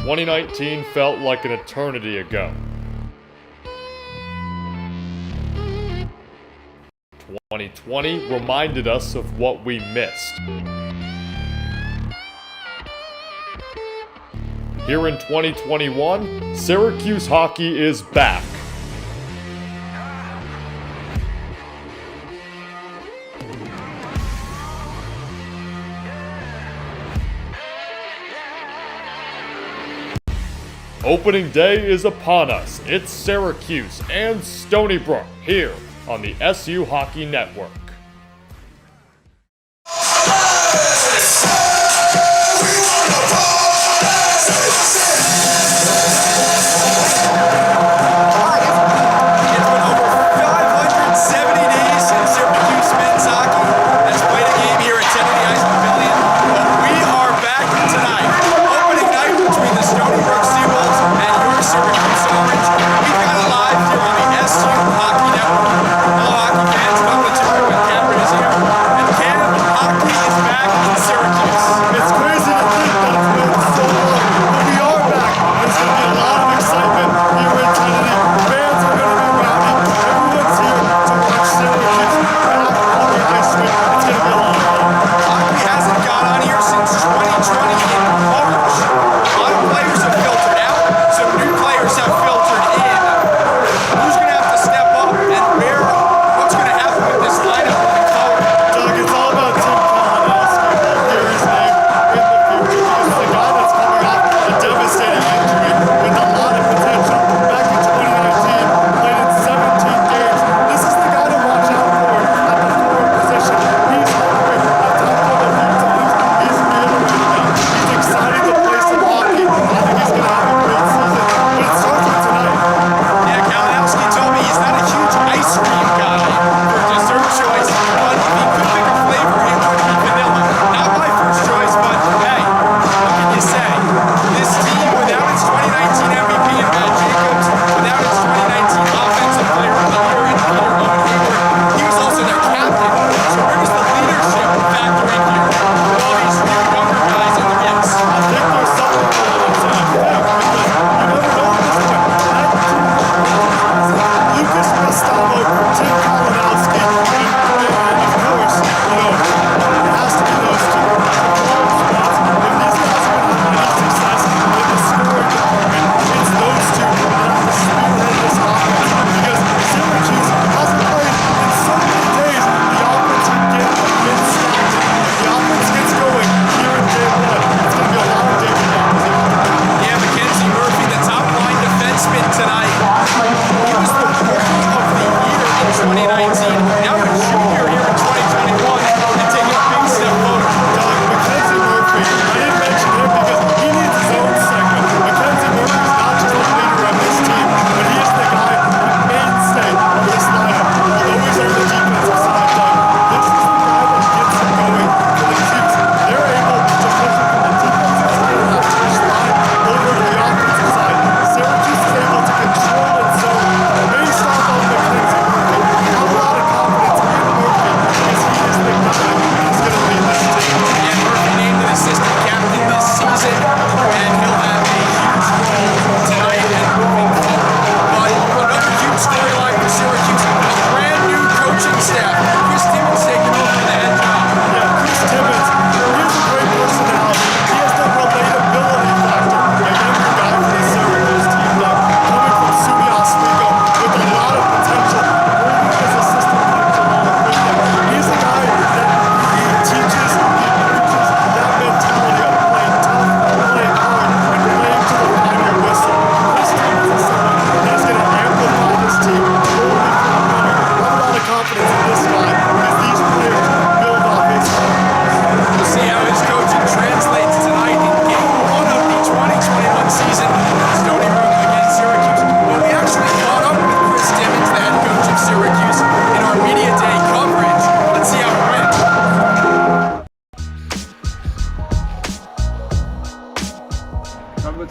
2019 felt like an eternity ago. 2020 reminded us of what we missed. Here in 2021, Syracuse hockey is back. Opening day is upon us. It's Syracuse and Stony Brook here on the SU Hockey Network.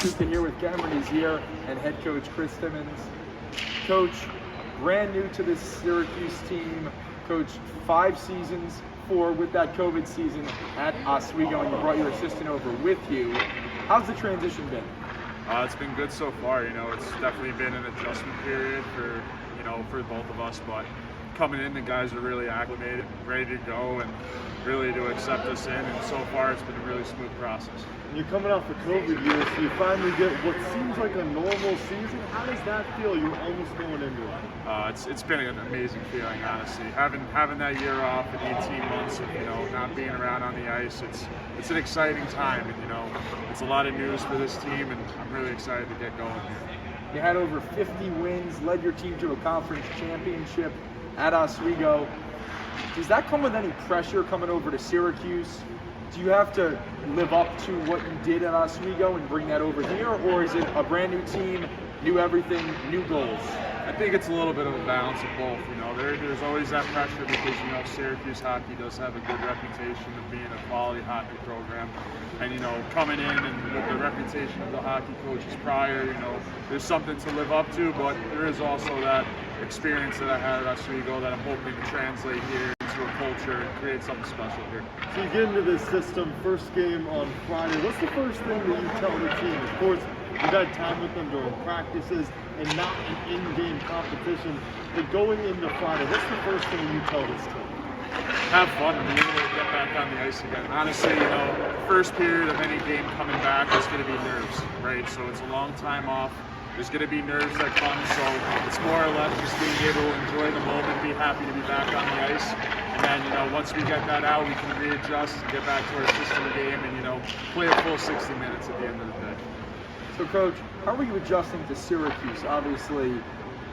Lattuca here with Ezeir and head coach Chris Timmons. Coach, brand new to this Syracuse team, coached 5 seasons, 4 with that COVID season at Oswego, and you brought your assistant over with you. How's the transition been? It's been good so far. It's definitely been an adjustment period for both of us, but coming in, the guys are really acclimated, ready to go, and really to accept us in. And so far, it's been a really smooth process. You're coming off the COVID year, so you finally get what seems like a normal season. How does that feel? You're almost going into it. It's been an amazing feeling, honestly. Having that year off and 18 months of not being around on the ice, it's an exciting time, and it's a lot of news for this team, and I'm really excited to get going here. You had over 50 wins, led your team to a conference championship at Oswego. Does that come with any pressure coming over to Syracuse? Do you have to live up to what you did at Oswego and bring that over here, or is it a brand new team, new everything, new goals? I think it's a little bit of a balance of both. There's always that pressure because Syracuse hockey does have a good reputation of being a quality hockey program, and coming in and with the reputation of the hockey coaches prior, there's something to live up to. But there is also that experience that I had at Oswego that I'm hoping to translate here into a culture and create something special here. So you get into this system, first game on Friday. What's the first thing that you tell the team? Of course, you've had time with them during practices and not an in-game competition. But going into Friday, what's the first thing you tell this team? Have fun and be able to get back on the ice again. Honestly, first period of any game coming back is going to be nerves, right? So it's a long time off. There's going to be nerves that come, so it's more or less just being able to enjoy the moment, be happy to be back on the ice. And then, once we get that out, we can readjust and get back to our system game and, play a full 60 minutes at the end of the day. So, Coach, how are you adjusting to Syracuse? Obviously,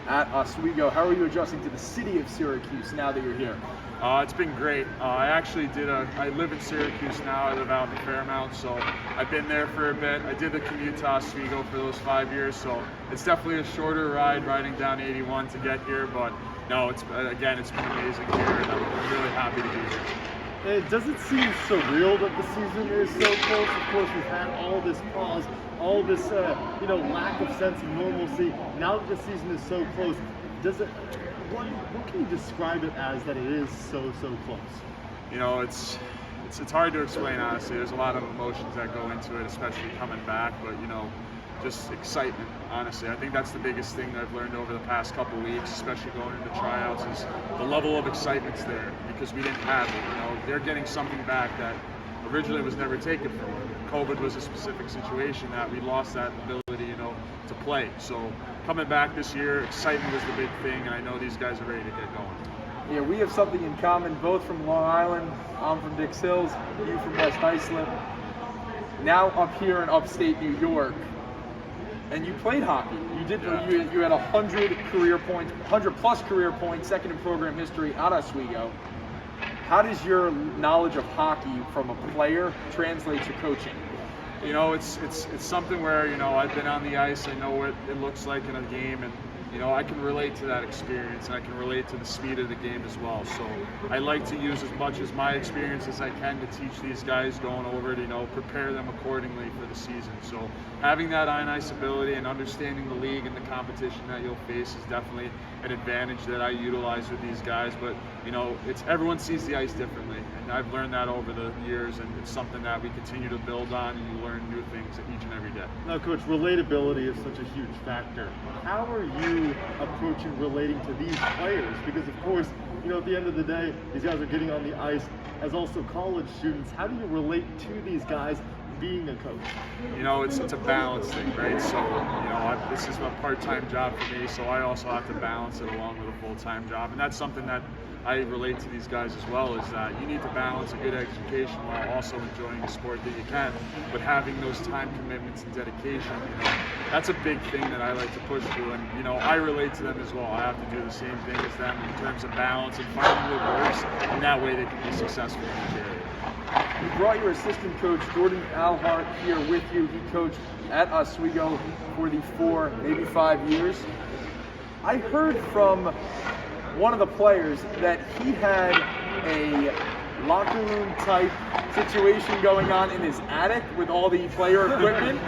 at Oswego, how are you adjusting to the city of Syracuse now that you're here? It's been great. I live in Syracuse now. I live out in Fairmount, so I've been there for a bit. I did the commute to Oswego for those 5 years, so it's definitely a shorter ride riding down 81 to get here, but no, it's been amazing here, and I'm really happy to be here. Does it seem surreal that the season is so close? Of course, we've had all this pause, all this, lack of sense of normalcy. Now that the season is so close, what can you describe it as that it is so close? It's hard to explain, honestly. There's a lot of emotions that go into it, especially coming back, but just excitement, honestly. I think that's the biggest thing that I've learned over the past couple of weeks, especially going into tryouts, is the level of excitement's there because we didn't have it. They're getting something back that originally was never taken from them. COVID was a specific situation that we lost that ability, to play. So coming back this year, excitement was the big thing, and I know these guys are ready to get going. Yeah, we have something in common, both from Long Island. I'm from Dix Hills, you from West Islip. Now up here in upstate New York, and you played hockey. You had 100 career points, 100+ career points, second in program history at Oswego. How does your knowledge of hockey from a player translate to coaching? It's something where, I've been on the ice, I know what it looks like in a game, and, I can relate to that experience, and I can relate to the speed of the game as well. So I like to use as much as my experience as I can to teach these guys going over to, prepare them accordingly for the season. So having that on-ice ability and understanding the league and the competition that you'll face is definitely an advantage that I utilize with these guys. But, everyone sees the ice differently, and I've learned that over the years, and it's something that we continue to build on, and you learn new things each and every day. Now, Coach, relatability is such a huge factor. How are you approaching relating to these players? Because, of course, at the end of the day, these guys are getting on the ice as also college students. How do you relate to these guys being a coach? It's a balance thing, right? So, this is a part-time job for me, so I also have to balance it along with a full-time job. And that's something that I relate to these guys as well, is that you need to balance a good education while also enjoying the sport that you can, but having those time commitments and dedication, that's a big thing that I like to push through, and I relate to them as well. I have to do the same thing as them in terms of balance and finding what works, and that way they can be successful in each area. You brought your assistant coach, Jordan Alhart, here with you. He coached at Oswego for the 4, maybe 5 years. I heard from one of the players that he had a locker room type situation going on in his attic with all the player equipment.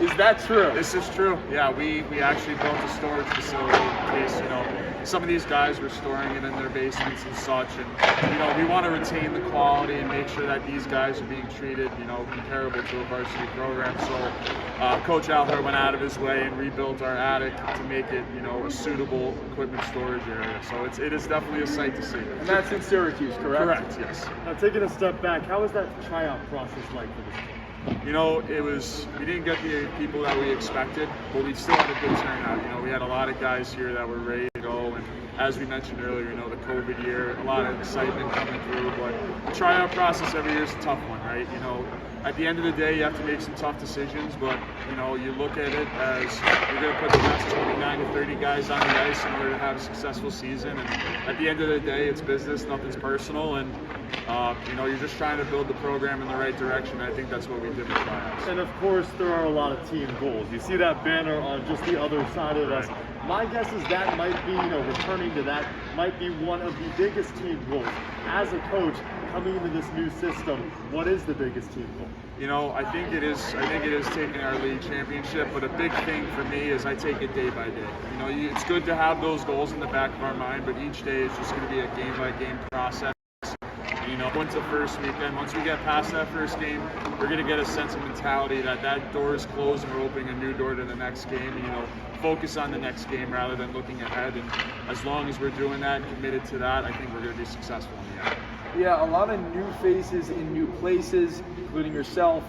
Is that true? This is true. Yeah, we actually built a storage facility in case, some of these guys were storing it in their basements and such. And, we want to retain the quality and make sure that these guys are being treated, comparable to a varsity program. So Coach Alher went out of his way and rebuilt our attic to make it, a suitable equipment storage area. So it is definitely a sight to see. And that's in Syracuse, correct? Correct, yes. Now, taking a step back, how was that tryout process like for this team? We didn't get the people that we expected, but we still had a good turnout. We had a lot of guys here that were ready to go, and as we mentioned earlier, the COVID year, a lot of excitement coming through, but the tryout process every year is a tough one, right? At the end of the day, you have to make some tough decisions, but, you look at it as you're going to put the best 29 to 30 guys on the ice in order to have a successful season, and at the end of the day, it's business, nothing's personal, and you're just trying to build the program in the right direction. I think that's what we did with tryouts. And of course, there are a lot of team goals. You see that banner on just the other side of us. My guess is that might be, returning to that might be one of the biggest team goals. As a coach, coming into this new system, what is the biggest team goal? I think it is taking our league championship, but a big thing for me is I take it day by day. It's good to have those goals in the back of our mind, but each day is just going to be a game-by-game process. Once the first weekend, once we get past that first game, we're going to get a sense of mentality that door is closed and we're opening a new door to the next game. And, focus on the next game rather than looking ahead. And as long as we're doing that and committed to that, I think we're going to be successful in the end. Yeah, a lot of new faces in new places, including yourself.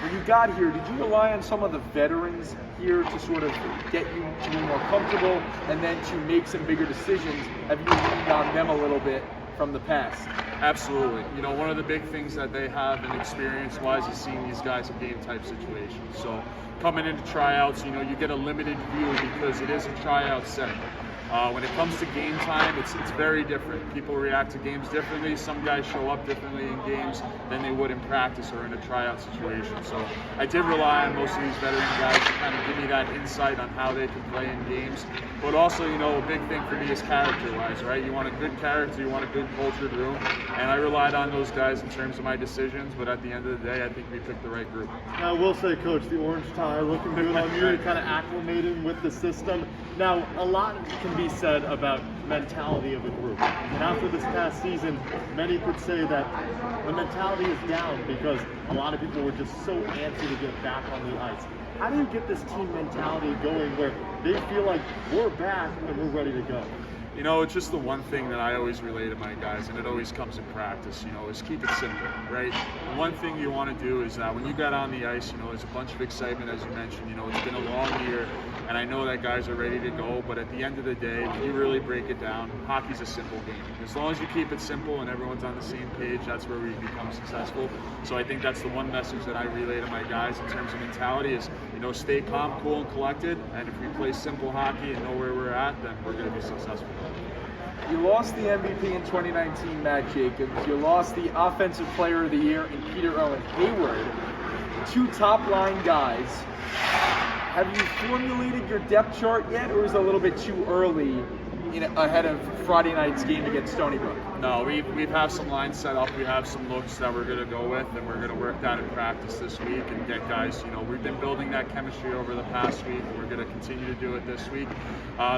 When you got here, did you rely on some of the veterans here to sort of get you to be more comfortable and then to make some bigger decisions? Have you leaned on them a little bit from the past? Absolutely. One of the big things that they have and experience-wise is seeing these guys in game-type situations. So coming into tryouts, you get a limited view because it is a tryout setting. When it comes to game time, it's very different. People react to games differently. Some guys show up differently in games than they would in practice or in a tryout situation. So I did rely on most of these veteran guys to kind of give me that insight on how they can play in games. But also, a big thing for me is character-wise, right? You want a good character, you want a good cultured room, and I relied on those guys in terms of my decisions, but at the end of the day, I think we picked the right group. Now, I will say, Coach, the orange tie looking good on you, kind of acclimating with the system. Now, a lot can be said about mentality of a group. And after this past season, many could say that the mentality is down because a lot of people were just so antsy to get back on the ice. How do you get this team mentality going where they feel like we're back and we're ready to go? It's just the one thing that I always relay to my guys, and it always comes in practice, is keep it simple, right? The one thing you want to do is that when you got on the ice, there's a bunch of excitement, as you mentioned, it's been a long year, and I know that guys are ready to go, but at the end of the day, when you really break it down, hockey's a simple game. As long as you keep it simple and everyone's on the same page, that's where we become successful. So I think that's the one message that I relay to my guys in terms of mentality is, stay calm, cool, and collected, and if we play simple hockey and know where we're at, then we're going to be successful. You lost the MVP in 2019, Matt Jacobs. You lost the Offensive Player of the Year in Peter Owen Hayward. Two top-line guys. Have you formulated your depth chart yet, or is it a little bit too early ahead of Friday night's game against Stony Brook? No, we have some lines set up. We have some looks that we're going to go with, and we're going to work that in practice this week and get guys, we've been building that chemistry over the past week, and we're going to continue to do it this week.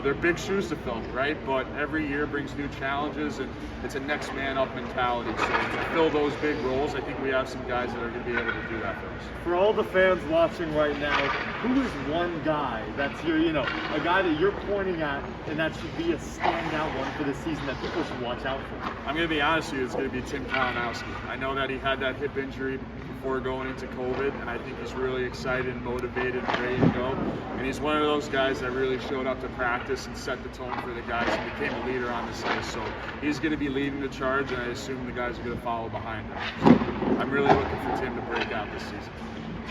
They're big shoes to fill, right? But every year brings new challenges, and it's a next man up mentality. So to fill those big roles, I think we have some guys that are going to be able to do that for us. For all the fans watching right now, who is one guy that's your, a guy that you're pointing at, and that should be a standout one for the season that people should watch out for? I'm going to be honest with you, it's going to be Tim Kalinowski. I know that he had that hip injury before going into COVID, and I think he's really excited and motivated and ready to go. And he's one of those guys that really showed up to practice and set the tone for the guys and became a leader on this ice. So he's going to be leading the charge, and I assume the guys are going to follow behind him. So I'm really looking for Tim to break out this season.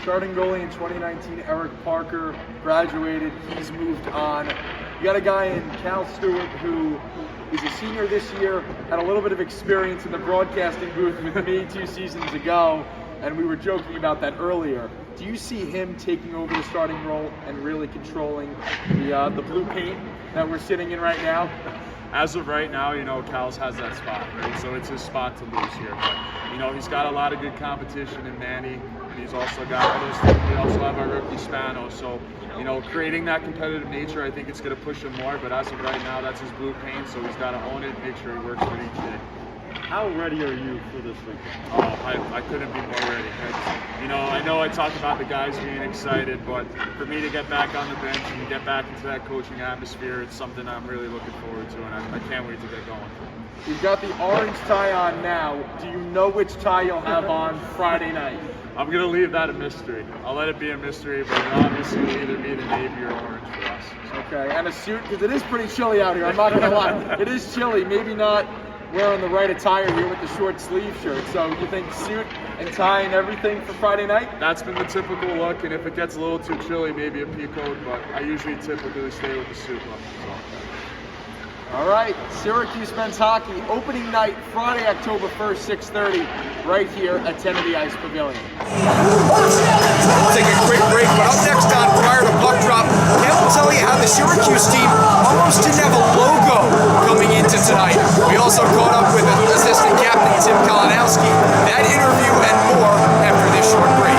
Starting goalie in 2019, Eric Parker, graduated. He's moved on. You got a guy in Cal Stewart who is a senior this year, had a little bit of experience in the broadcasting booth with me 2 seasons ago, and we were joking about that earlier. Do you see him taking over the starting role and really controlling the blue paint that we're sitting in right now? As of right now, Cal's has that spot, right? So it's his spot to lose here. But, he's got a lot of good competition in Manny. He's also got others. We also have our rookie Spano. So, you know, creating that competitive nature, I think it's going to push him more. But as of right now, that's his blue paint, so he's got to own it, make sure he works with each day. How ready are you for this weekend? Oh, I couldn't be more ready. I know I talk about the guys being excited, but for me to get back on the bench and get back into that coaching atmosphere, it's something I'm really looking forward to, and I can't wait to get going. You've got the orange tie on now. Do you know which tie you'll have on Friday night? I'm going to leave that a mystery. I'll let it be a mystery, but it obviously will either be the navy or orange for us. Okay, and a suit, because it is pretty chilly out here. I'm not going to lie. It is chilly. Maybe not wearing the right attire here with the short sleeve shirt. So you think suit and tie and everything for Friday night? That's been the typical look, and if it gets a little too chilly, maybe a pea coat, but I usually typically stay with the suit look. So. All right, Syracuse men's hockey, opening night, Friday, October 1st, 6:30, right here at Kennedy Ice Pavilion. We'll take a quick break, but up next on Prior to Puck Drop, Ken will tell you how the Syracuse team almost didn't have a logo coming into tonight. We also caught up with assistant captain Tim Kalinowski. That interview and more after this short break.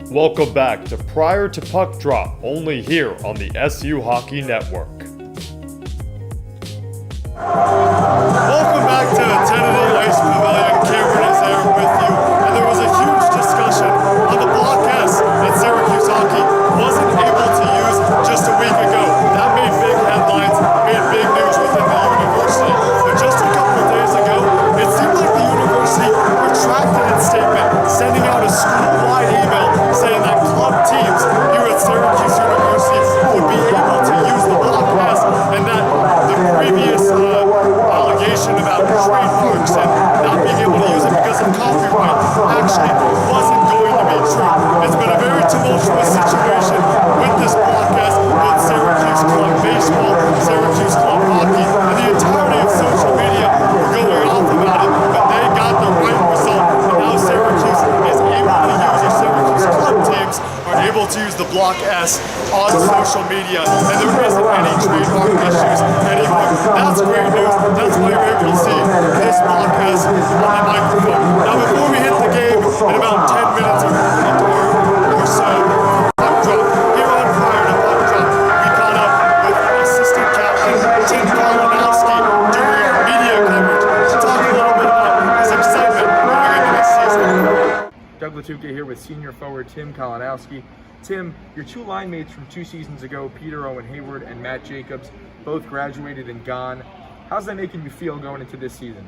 Welcome back to Prior to Puck Drop, only here on the SU Hockey Network. Welcome back to Kennedy Ice Pavilion. Cameron is there with you, and there was a huge discussion on the broadcast that Syracuse hockey wasn't able to use just a week ago. That made big headlines, made big news within the university. But just a couple of days ago, it seemed like the university retracted its statement, sending out a school-wide email saying that club teams here at Syracuse University would be able to use the block S, and that the previous allegation about trademarks and not being able to use it because of copyright actually wasn't going to be true. It's been a very tumultuous situation with this broadcast with Syracuse Club Baseball, Syracuse Club Hockey, and the entirety of social media were going off about it, but they got the right result, and now Syracuse is able to use, or Syracuse Club teams are able to use the block S on social media, and there isn't any trademark issues anymore. That's great news. That's why you're able to see this block S on the microphone. Now, before we hit the game in about 10 minutes or so, Puck Drop, here on Prior to Puck Drop, we caught up with assistant captain Tim Kalinowski during our media coverage to talk a little bit about his excitement going into this season. Doug Lattuca here with senior forward Tim Kalinowski. Tim, your two line mates from 2 seasons ago, Peter Owen Hayward and Matt Jacobs, both graduated and gone. How's that making you feel going into this season?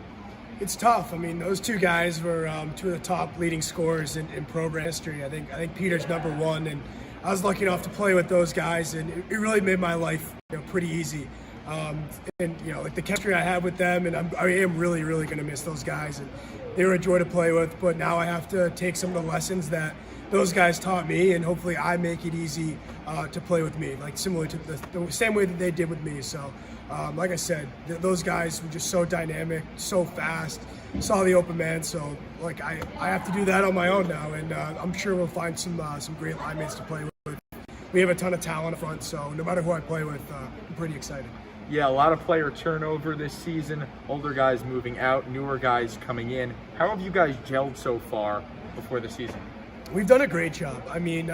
It's tough. I mean, those two guys were two of the top leading scorers in program history. I think Peter's number one, and I was lucky enough to play with those guys, and it really made my life pretty easy. And like the chemistry I have with them, and I am really, really going to miss those guys. And they were a joy to play with, but now I have to take some of the lessons that those guys taught me, and hopefully I make it easy to play with me, like similar to the same way that they did with me. So, like I said, those guys were just so dynamic, so fast, saw the open man. So, like I have to do that on my own now, and I'm sure we'll find some great line mates to play with. We have a ton of talent up front, so no matter who I play with, I'm pretty excited. Yeah, a lot of player turnover this season, older guys moving out, newer guys coming in. How have you guys gelled so far before the season? We've done a great job. I mean,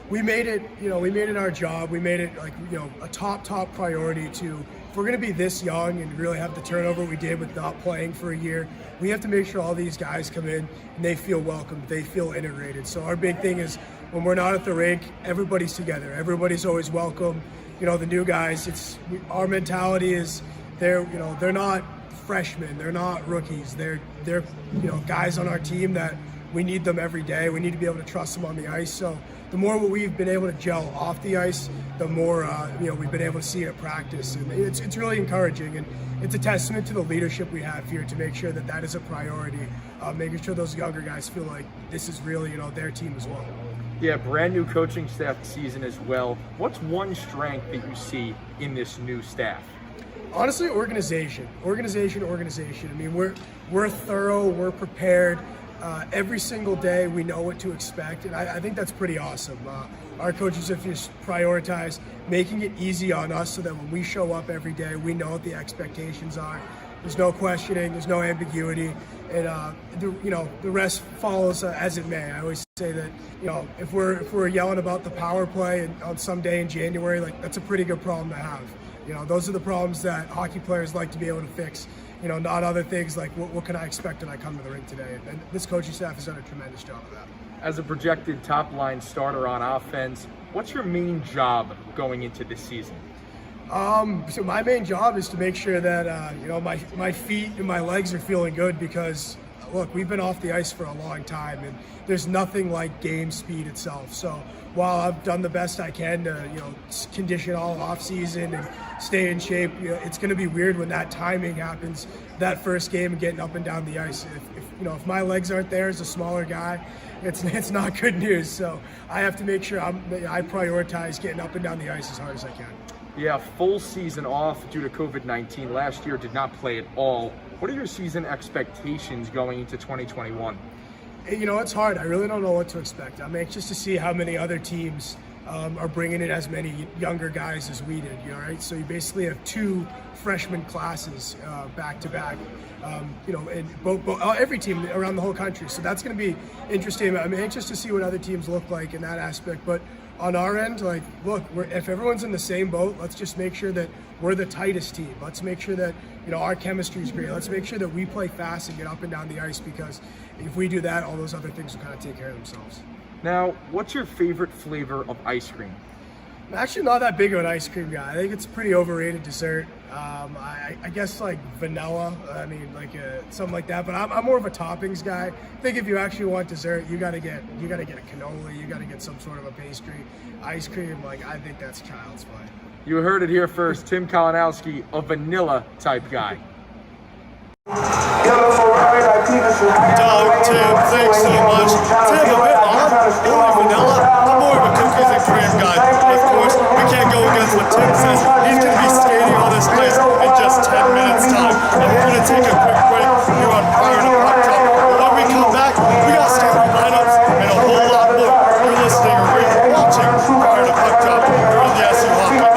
we made it, we made it our job. We made it a top priority to, if we're going to be this young and really have the turnover we did with not playing for a year, we have to make sure all these guys come in and they feel welcomed, they feel integrated. So our big thing is when we're not at the rink, everybody's together. Everybody's always welcome. The new guys, our mentality is they're not freshmen, they're not rookies. They're guys on our team that we need them every day. We need to be able to trust them on the ice. So the more we've been able to gel off the ice, the more we've been able to see it at practice, and it's really encouraging. And it's a testament to the leadership we have here to make sure that is a priority, making sure those younger guys feel like this is really their team as well. Yeah, brand new coaching staff season as well. What's one strength that you see in this new staff? Honestly, organization. I mean, we're thorough, we're prepared. Every single day we know what to expect, and I think that's pretty awesome. Our coaches have just prioritized making it easy on us so that when we show up every day, we know what the expectations are. There's no questioning, there's no ambiguity, and the rest follows as it may. I always say that if we're yelling about the power play on some day in January, like that's a pretty good problem to have. Those are the problems that hockey players like to be able to fix. Not other things like what can I expect when I come to the rink today. And this coaching staff has done a tremendous job of that. As a projected top-line starter on offense, what's your main job going into this season? So my main job is to make sure that my feet and my legs are feeling good, because look, we've been off the ice for a long time, and there's nothing like game speed itself. So while I've done the best I can to condition all off season and stay in shape, it's going to be weird when that timing happens, that first game and getting up and down the ice. If my legs aren't there as a smaller guy, it's not good news. So I have to make sure I prioritize getting up and down the ice as hard as I can. Yeah, full season off due to COVID-19. Last year did not play at all. What are your season expectations going into 2021? It's hard. I really don't know what to expect. I'm anxious to see how many other teams are bringing in as many younger guys as we did. Right? So you basically have two freshman classes back to back. And every team around the whole country. So that's going to be interesting. I'm anxious to see what other teams look like in that aspect. But on our end, look, if everyone's in the same boat, let's just make sure that we're the tightest team. Let's make sure that our chemistry is great. Let's make sure that we play fast and get up and down the ice, because if we do that, all those other things will kind of take care of themselves. Now, what's your favorite flavor of ice cream? I'm actually not that big of an ice cream guy. I think it's a pretty overrated dessert. I guess like vanilla. I mean, something like that. But I'm more of a toppings guy. I think if you actually want dessert, you gotta get a cannoli. You gotta get some sort of a pastry. Ice cream, I think that's child's play. You heard it here first. Tim Kalinowski, a vanilla type guy. Doug, Tim, thanks so much. Tim, a bit odd, only vanilla. I'm more of a cookies and cream guy. Of course, we can't go against what Tim says. He's going to be skating on this ice in just 10 minutes time. And we're going to take a quick break here on Prior to Puck Drop. When we come back, we got starting lineups and a whole lot more. You're listening or you're watching Prior to Puck Drop here on the SU Hockey Network.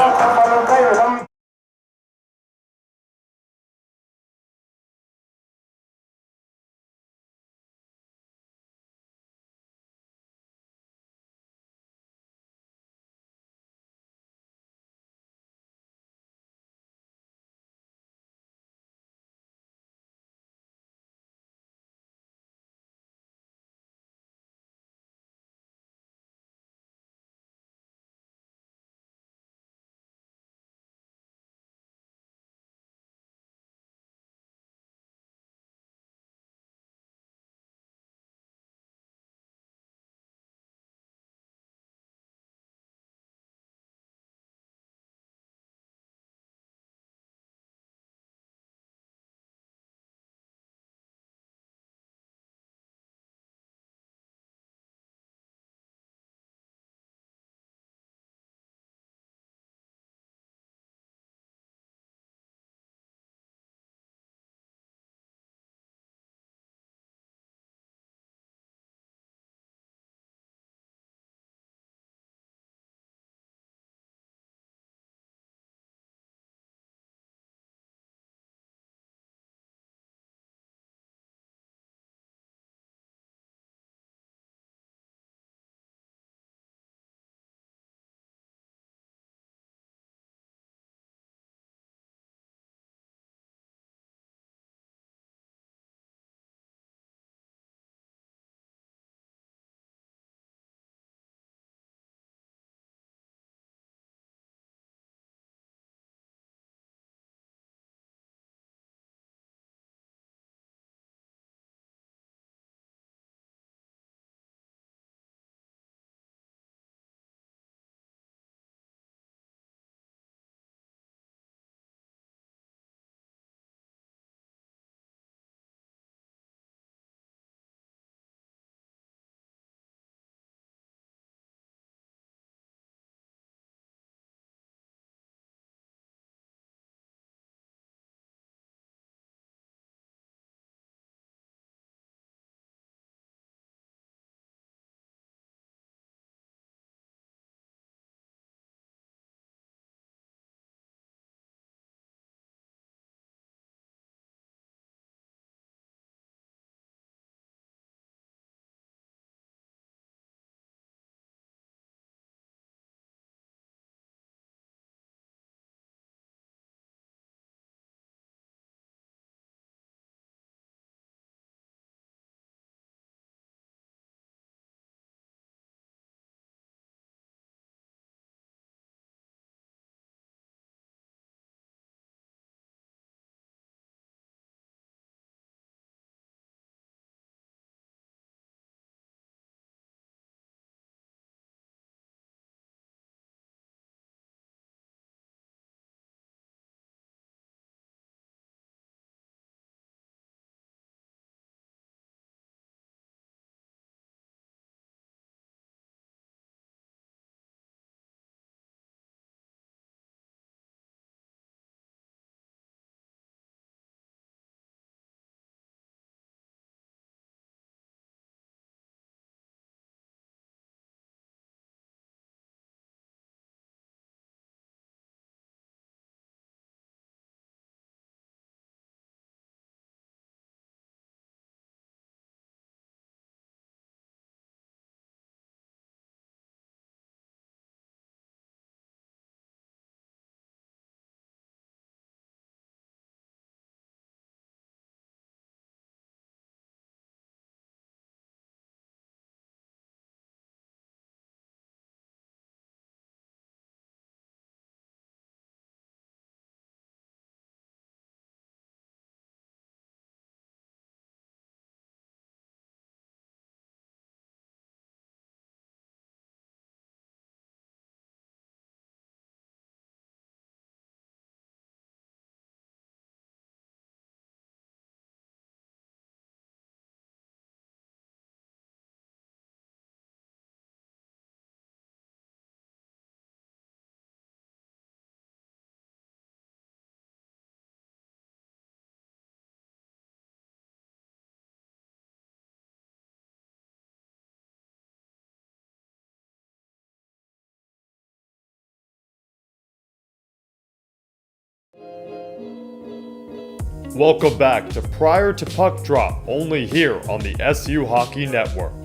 Welcome back to Prior to Puck Drop, only here on the SU Hockey Network.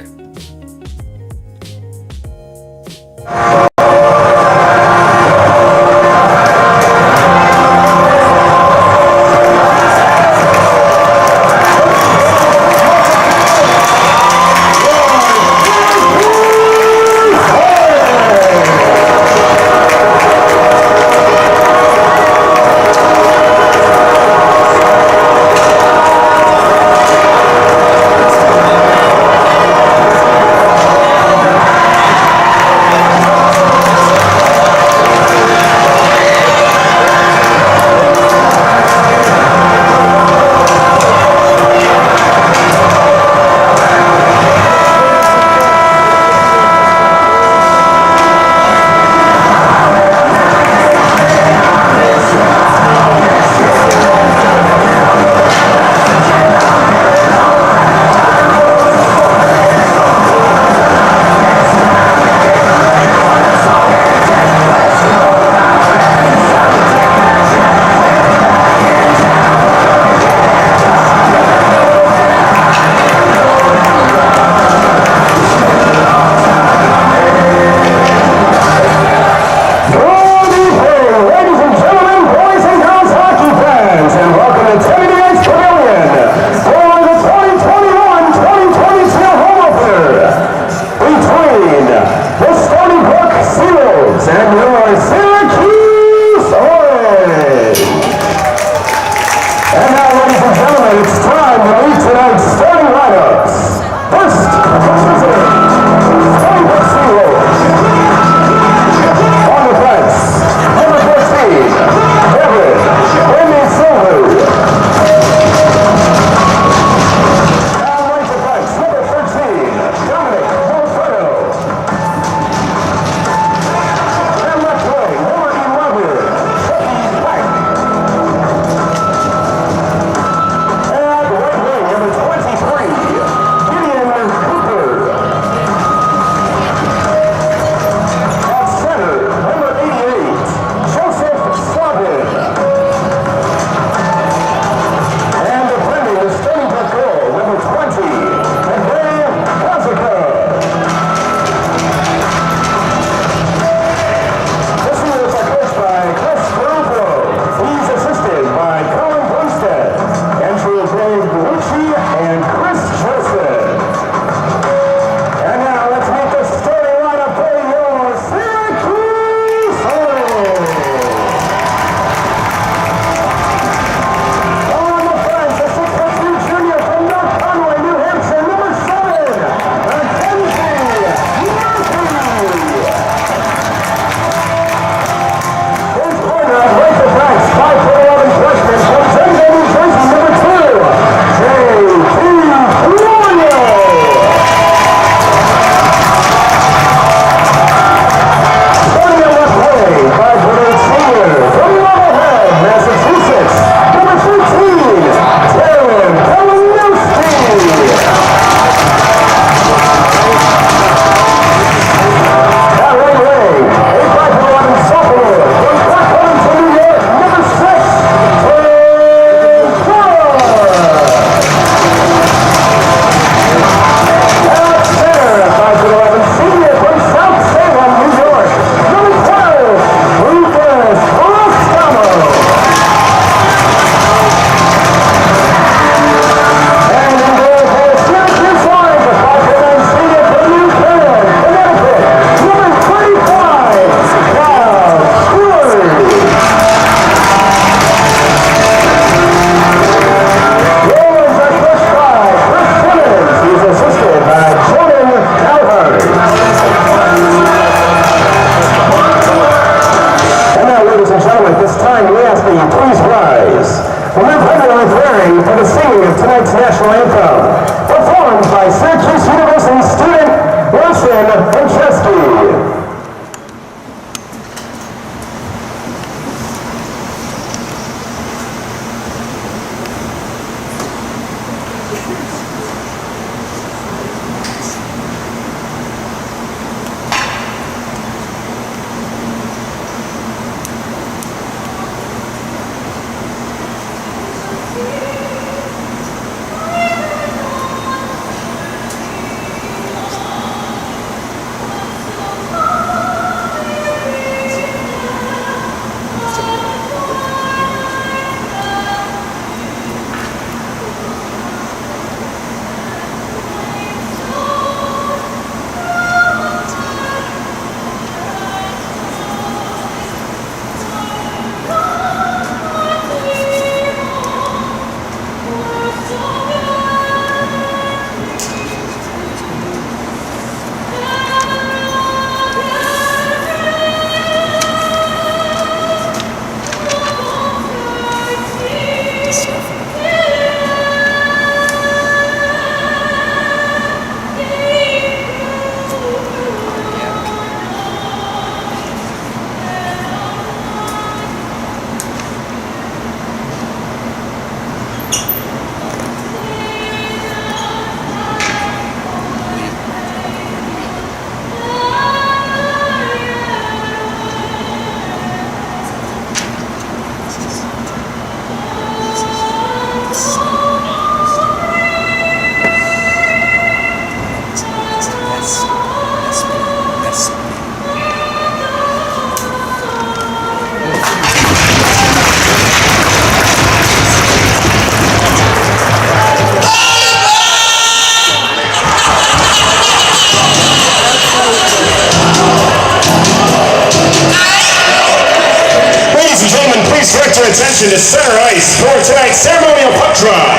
your attention to center ice for tonight's ceremonial puck drop.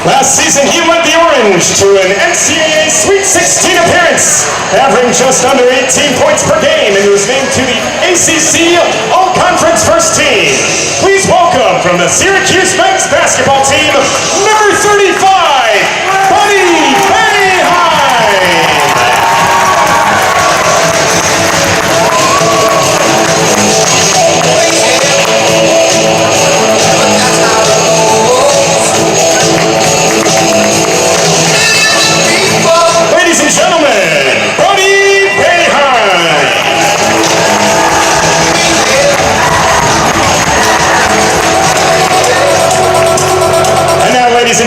Last season, he led the Orange to an NCAA Sweet 16 appearance, averaging just under 18 points per game, and was named to the ACC All-Conference First Team. Please welcome from the Syracuse men's basketball team, number 35, Buddy Bayheim. Ladies and gentlemen, Buddy Bayheim. And now, ladies and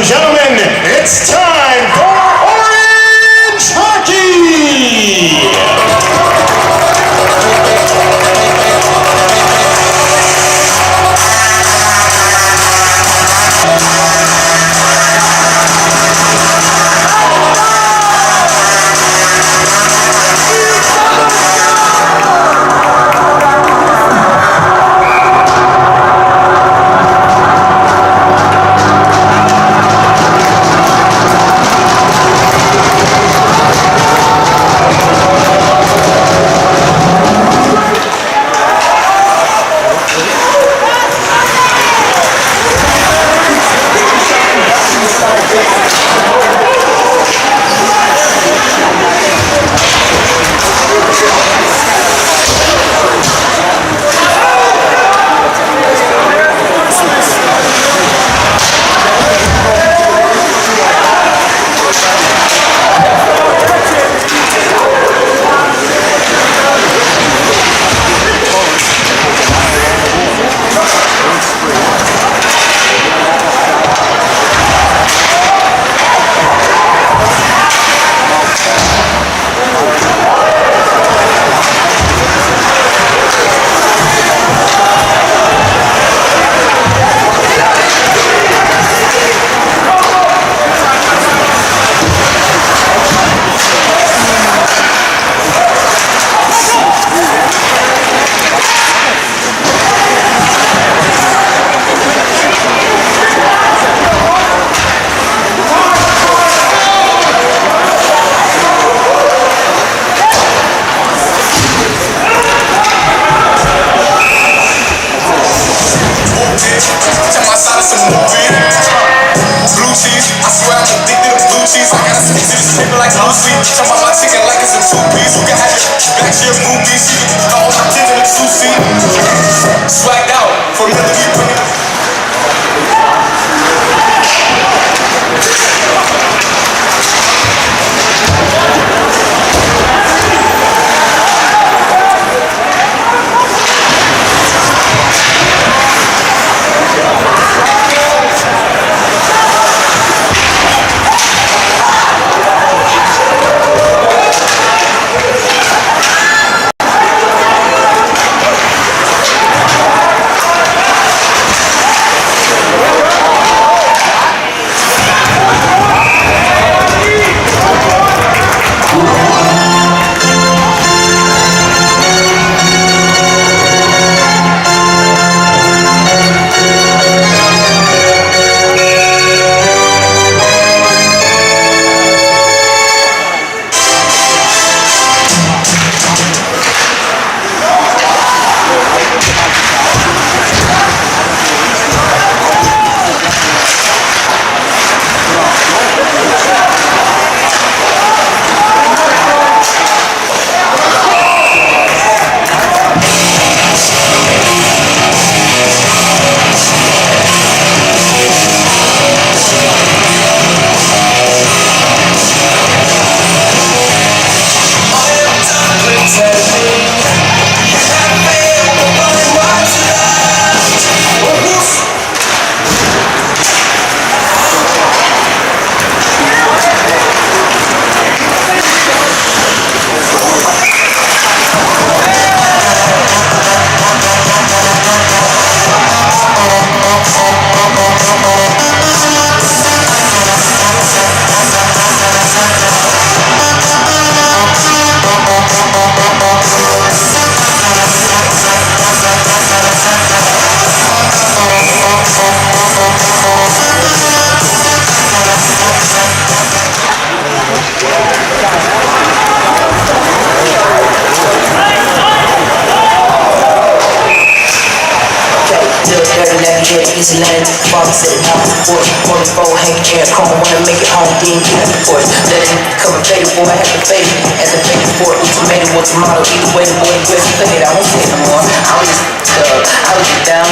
get easy land. Father said it out the porch. Only four hang air, come on, wanna make it home, then get the porch. Let it cover faded, boy, I had to fade it. As a faded for it, tomato or tomato, either way, the boy, where's the play it? I won't say it no more. I was just down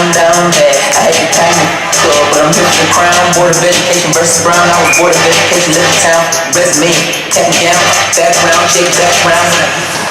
bad. I had to time it. But I'm here for the crown. Board of Education versus Brown. I was Board of Education, live in town. Resume, tap me down, background, check background.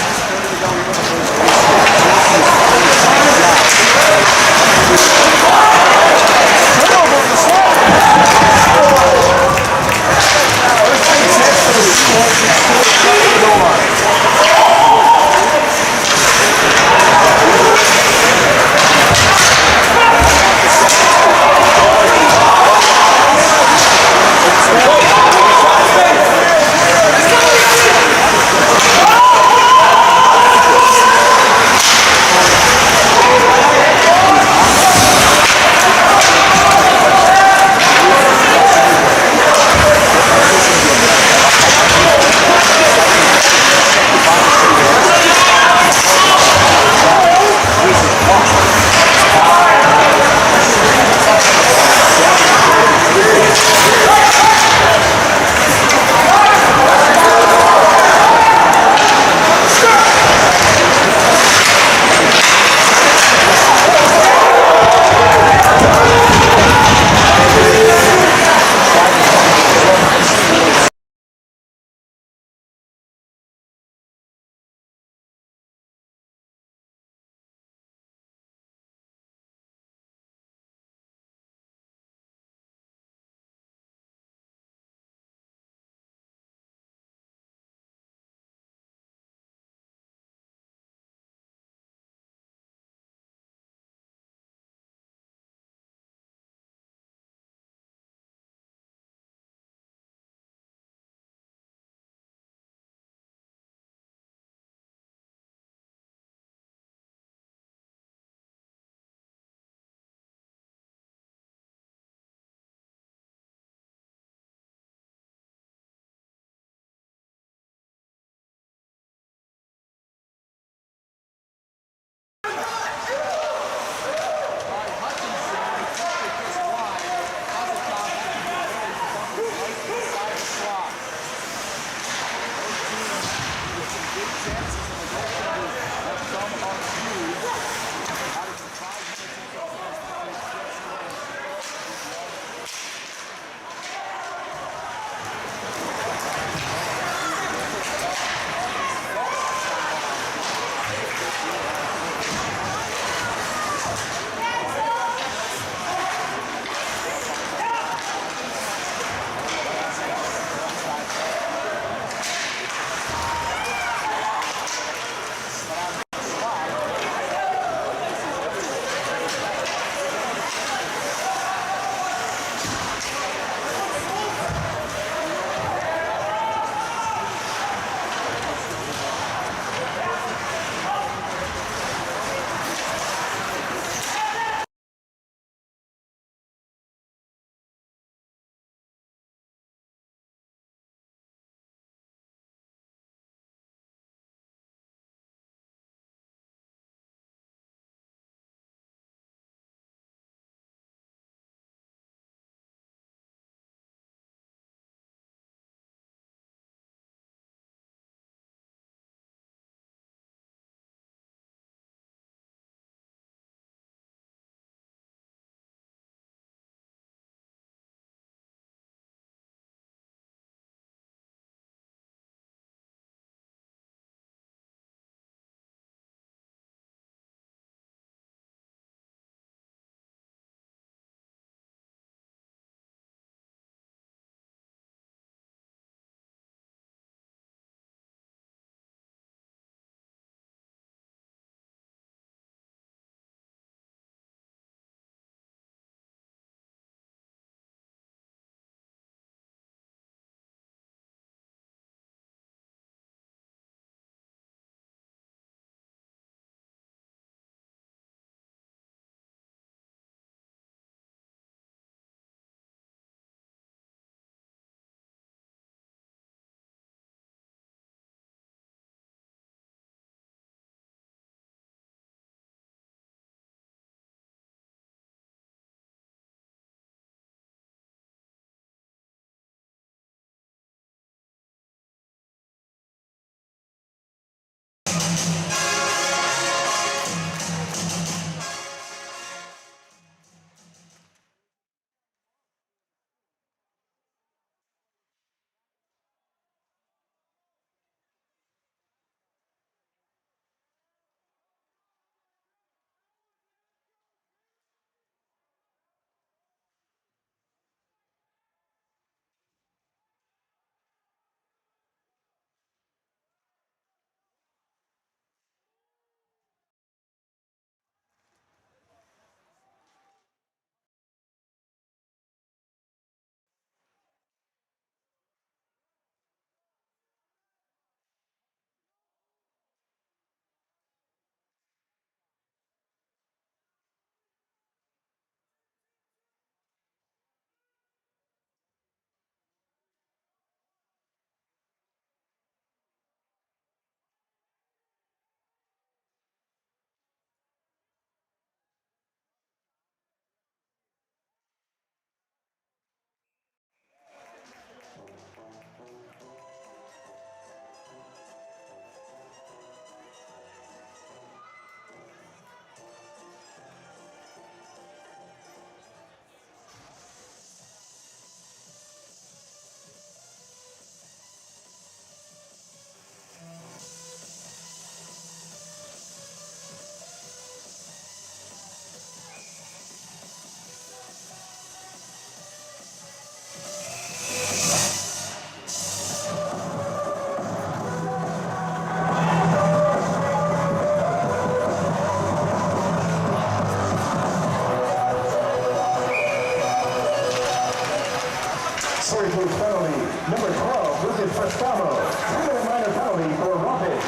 2-minute minor penalty for roughing.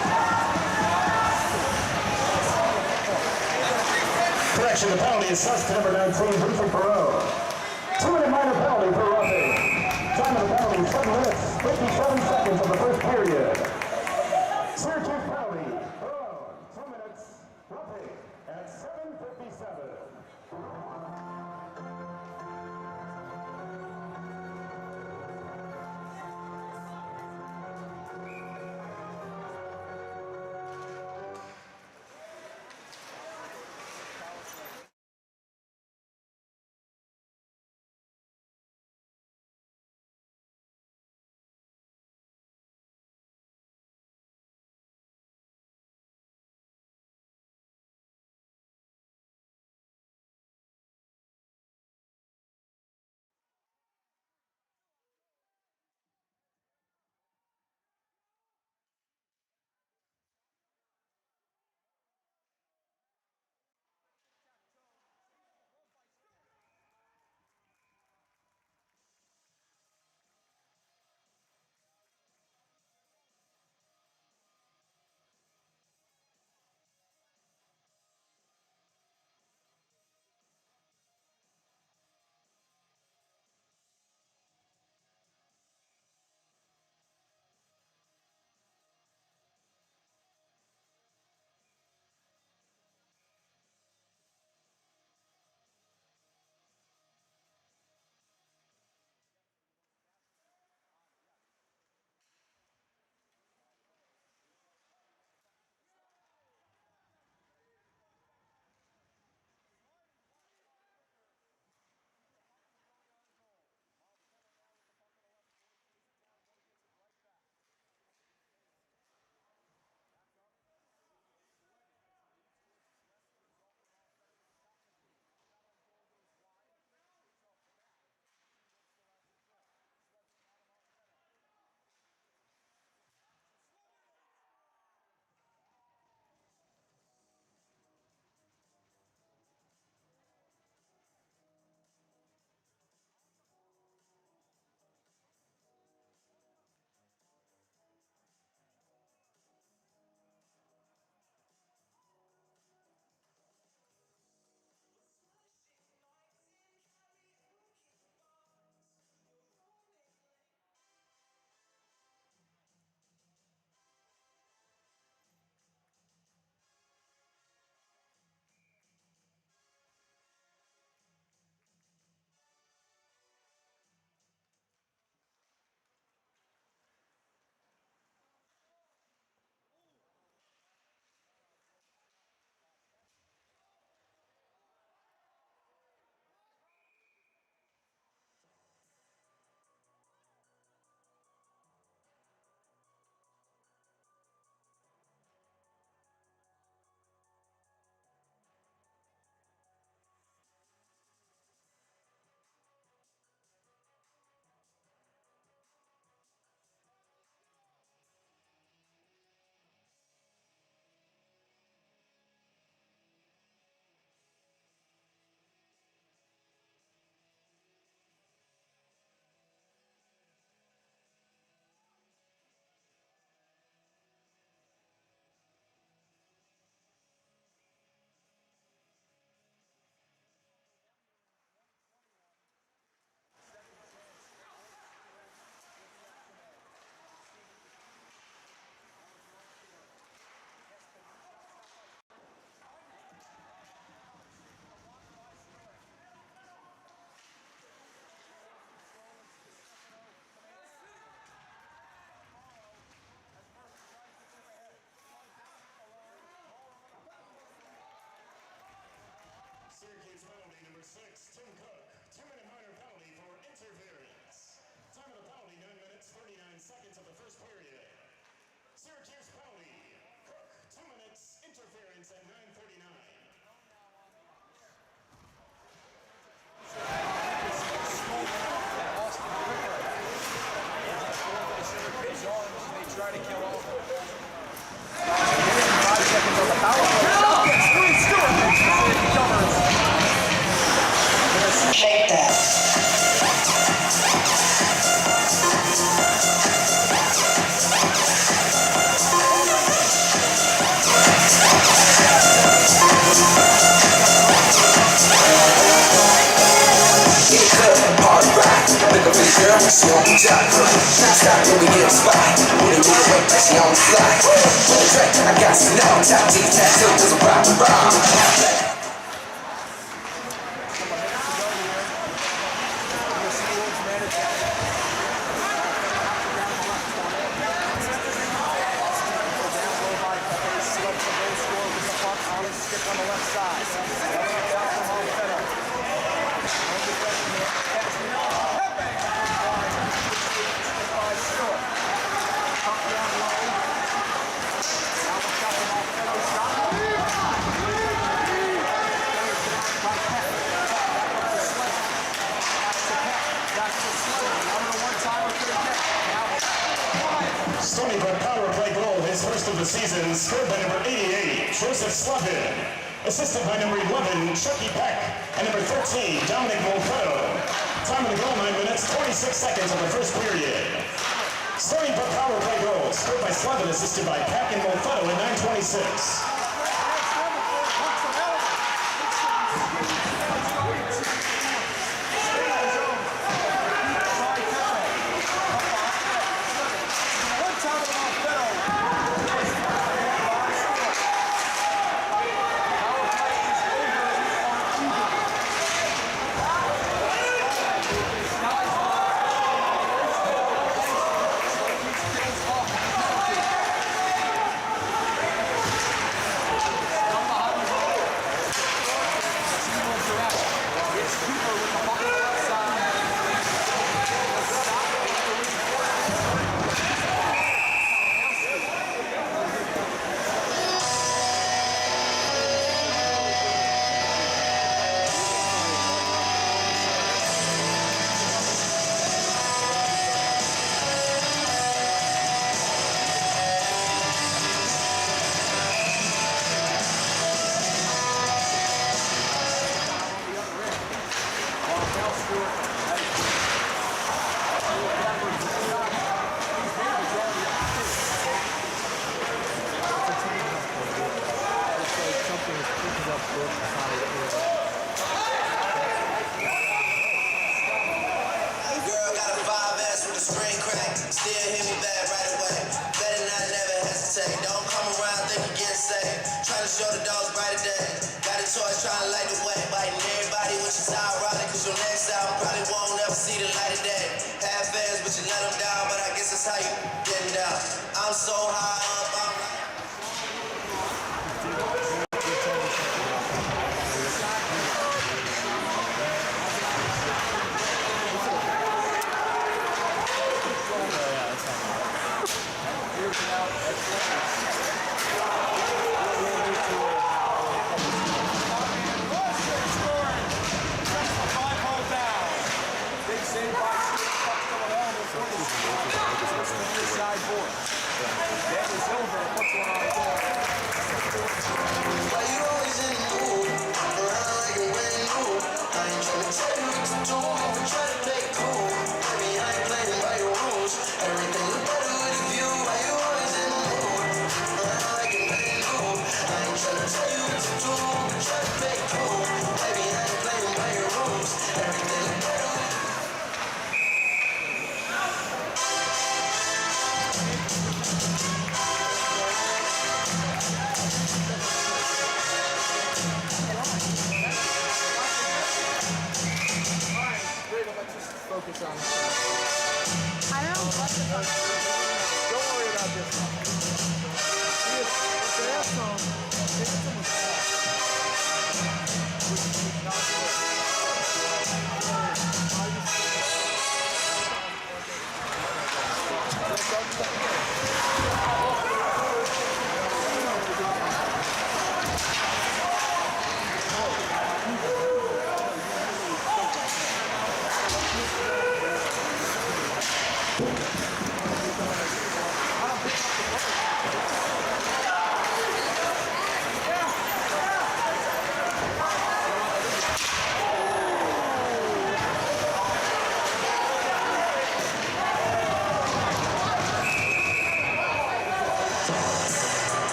Correction, the penalty is sussed to number 19, Bruce Perot. 2-minute minor penalty for roughing. Time of the penalty, 7 minutes, 57 seconds of the first period. Syracuse penalty, Perot, 2 minutes, roughing at 7:57. Syracuse penalty number 6, Tim Cook. 2-minute minor penalty for interference. Time of the penalty, 9 minutes, 39 seconds of the first period. Syracuse penalty. Cook, 2 minutes, interference at 9:39. They try to kill off. 5 seconds on the power play. Shake that. She on the job, stop when we get a spot. When they move away, like she on the fly. On the track, I got some now. Top G tattoo, cause I'm rock. Stony for a power play goal, his first of the season, scored by number 88, Joseph Slavin. Assisted by number 11, Chucky Peck, and number 13, Dominic Molfetto. Time of the goal, 9 minutes, 26 seconds of the first period. Stony for power play goal, scored by Slavin, assisted by Peck and Molfetto at 9:26.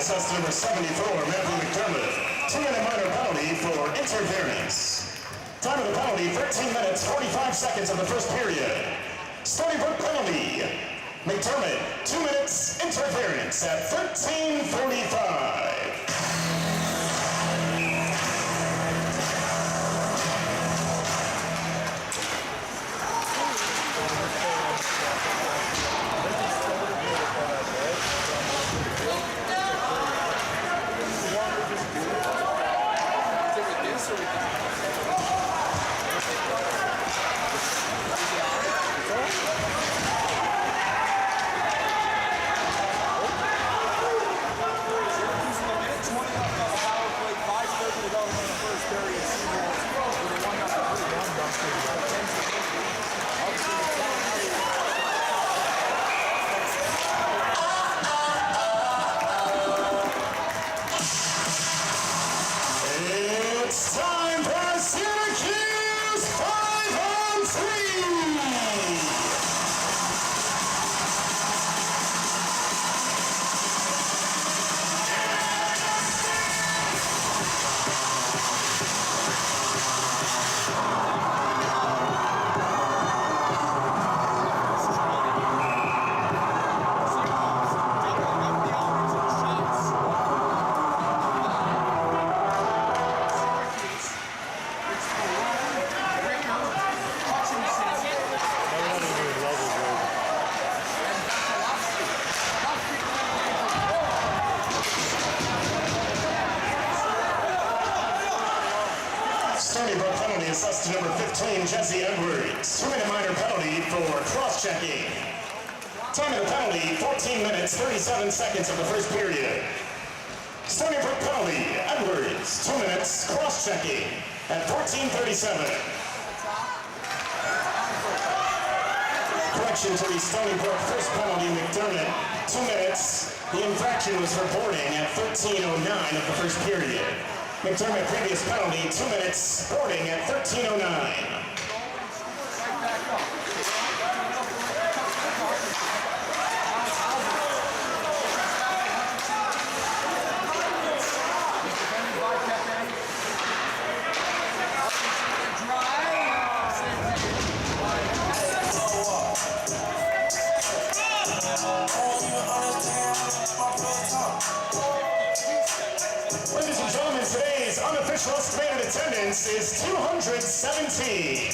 assessed to number 74, Matthew McDermott. 2-minute minor penalty for interference. Time of the penalty, 13 minutes, 45 seconds of the first period. Stony Brook penalty. McDermott, 2 minutes, interference at 13:45. It's time for Syracuse 5-on-3! Stony Brook penalty assessed to number 15, Jesse Edwards. 2-minute minor penalty for cross-checking. Time of the penalty, 14 minutes, 37 seconds of the first period. Stony Brook penalty, Edwards, 2 minutes, cross-checking at 14:37. Correction to the Stony Brook first penalty, McDermott, 2 minutes. The infraction was for boarding at 13:09 of the first period. McDermott previous penalty, 2 minutes, boarding at 13:09. Ladies and gentlemen, today's unofficial estimated attendance is 217.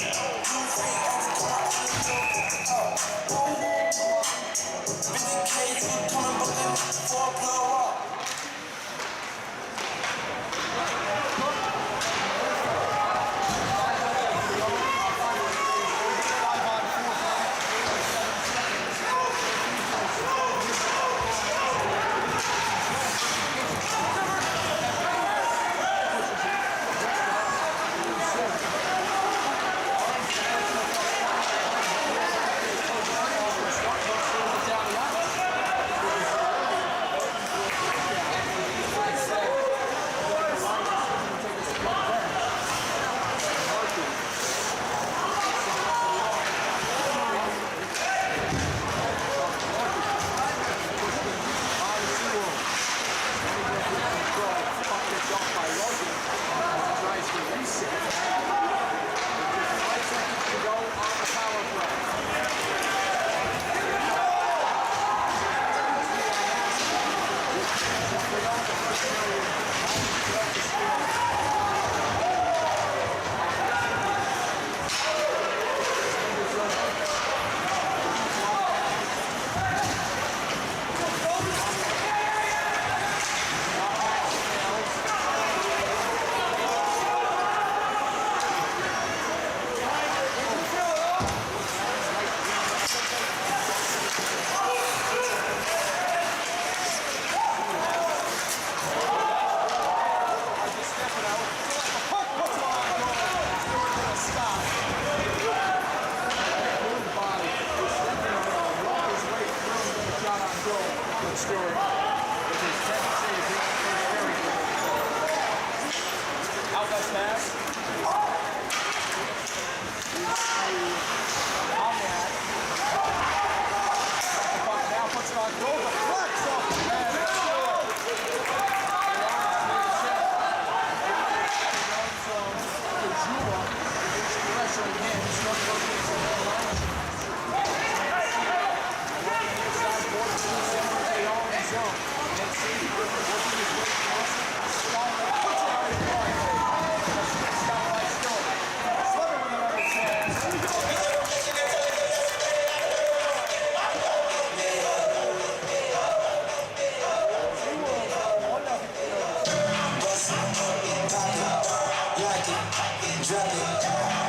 drop it.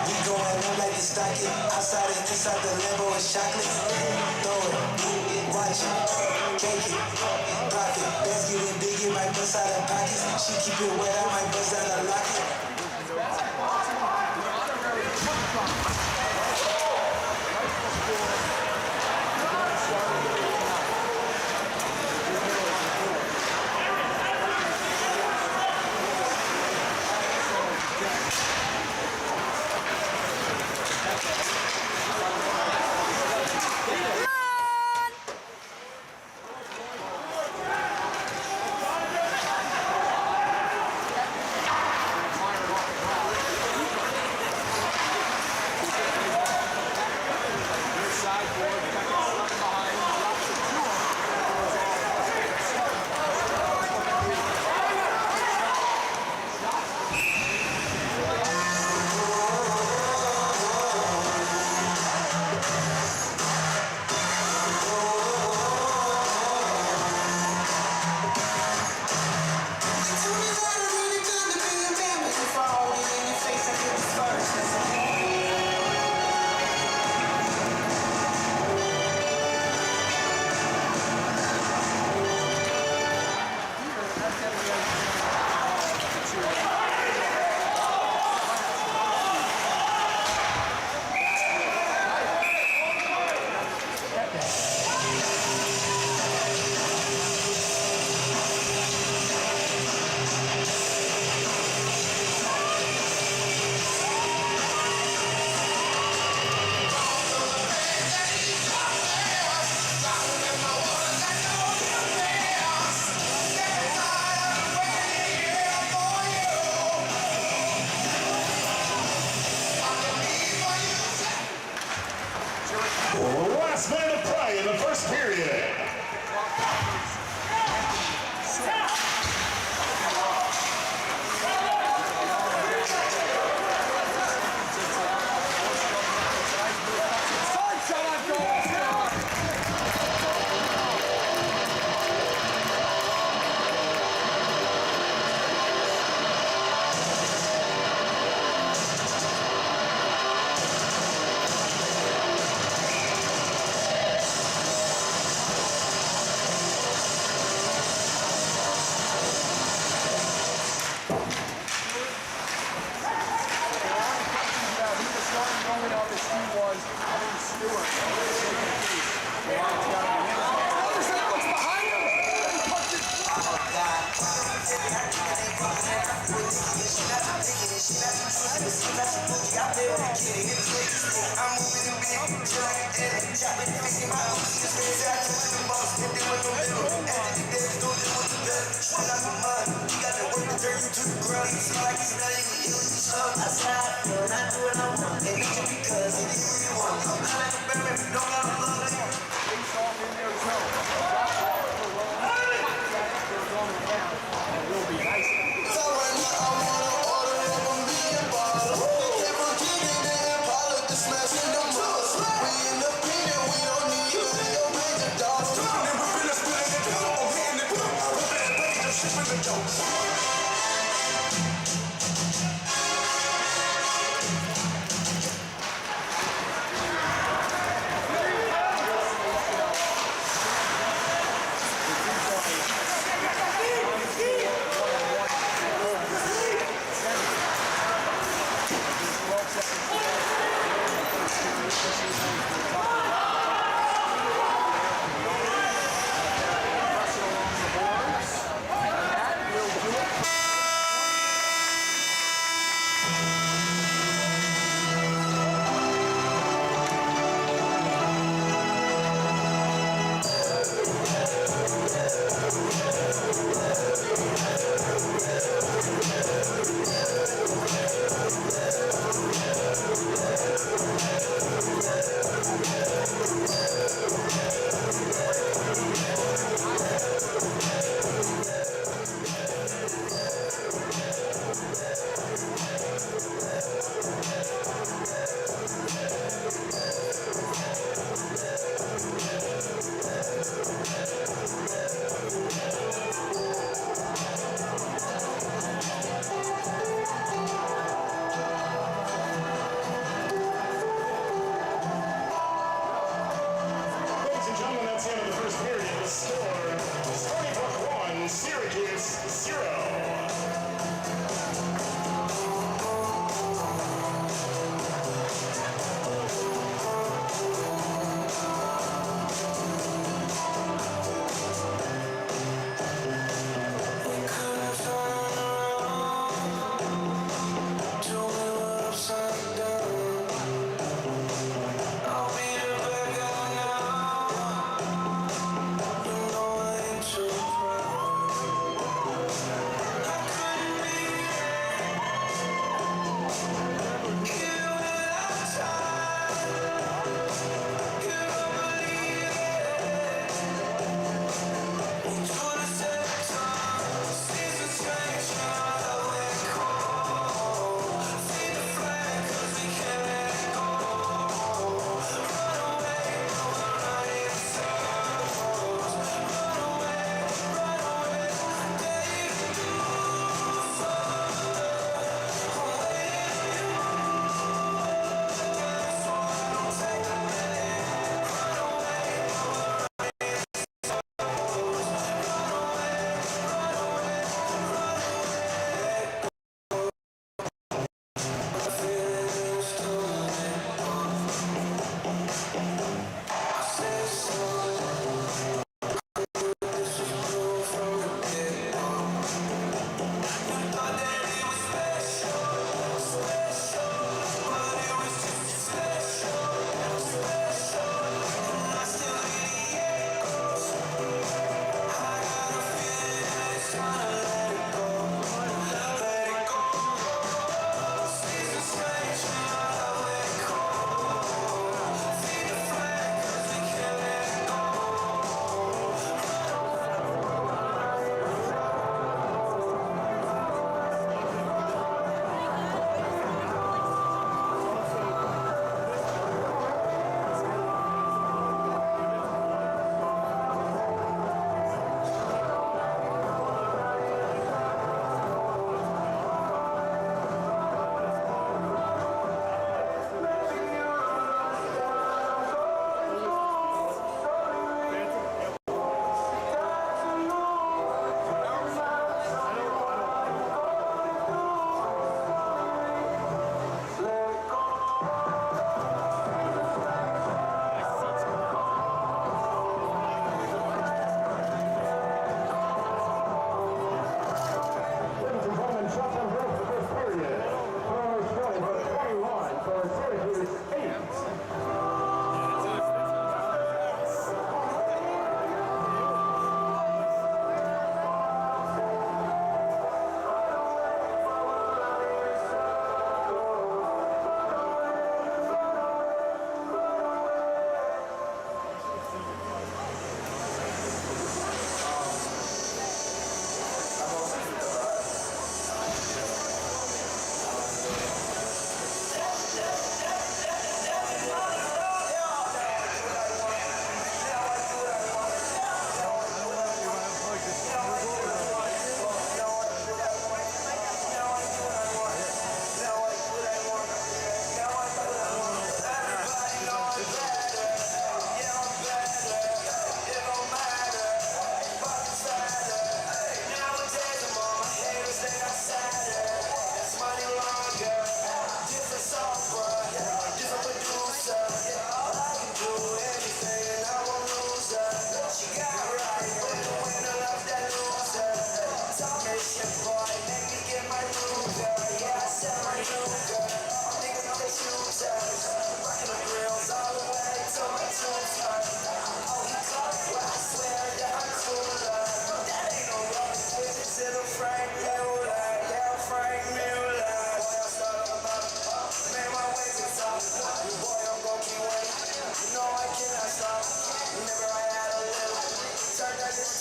We going up like the stock it. Outside and inside the Lambo is chocolate. Throw it, watch it, cake it, pop it. Let's get it big, it might bust out of pockets. She keep it wet, I might bust out a locket. Last man to play in the first period. Will do it.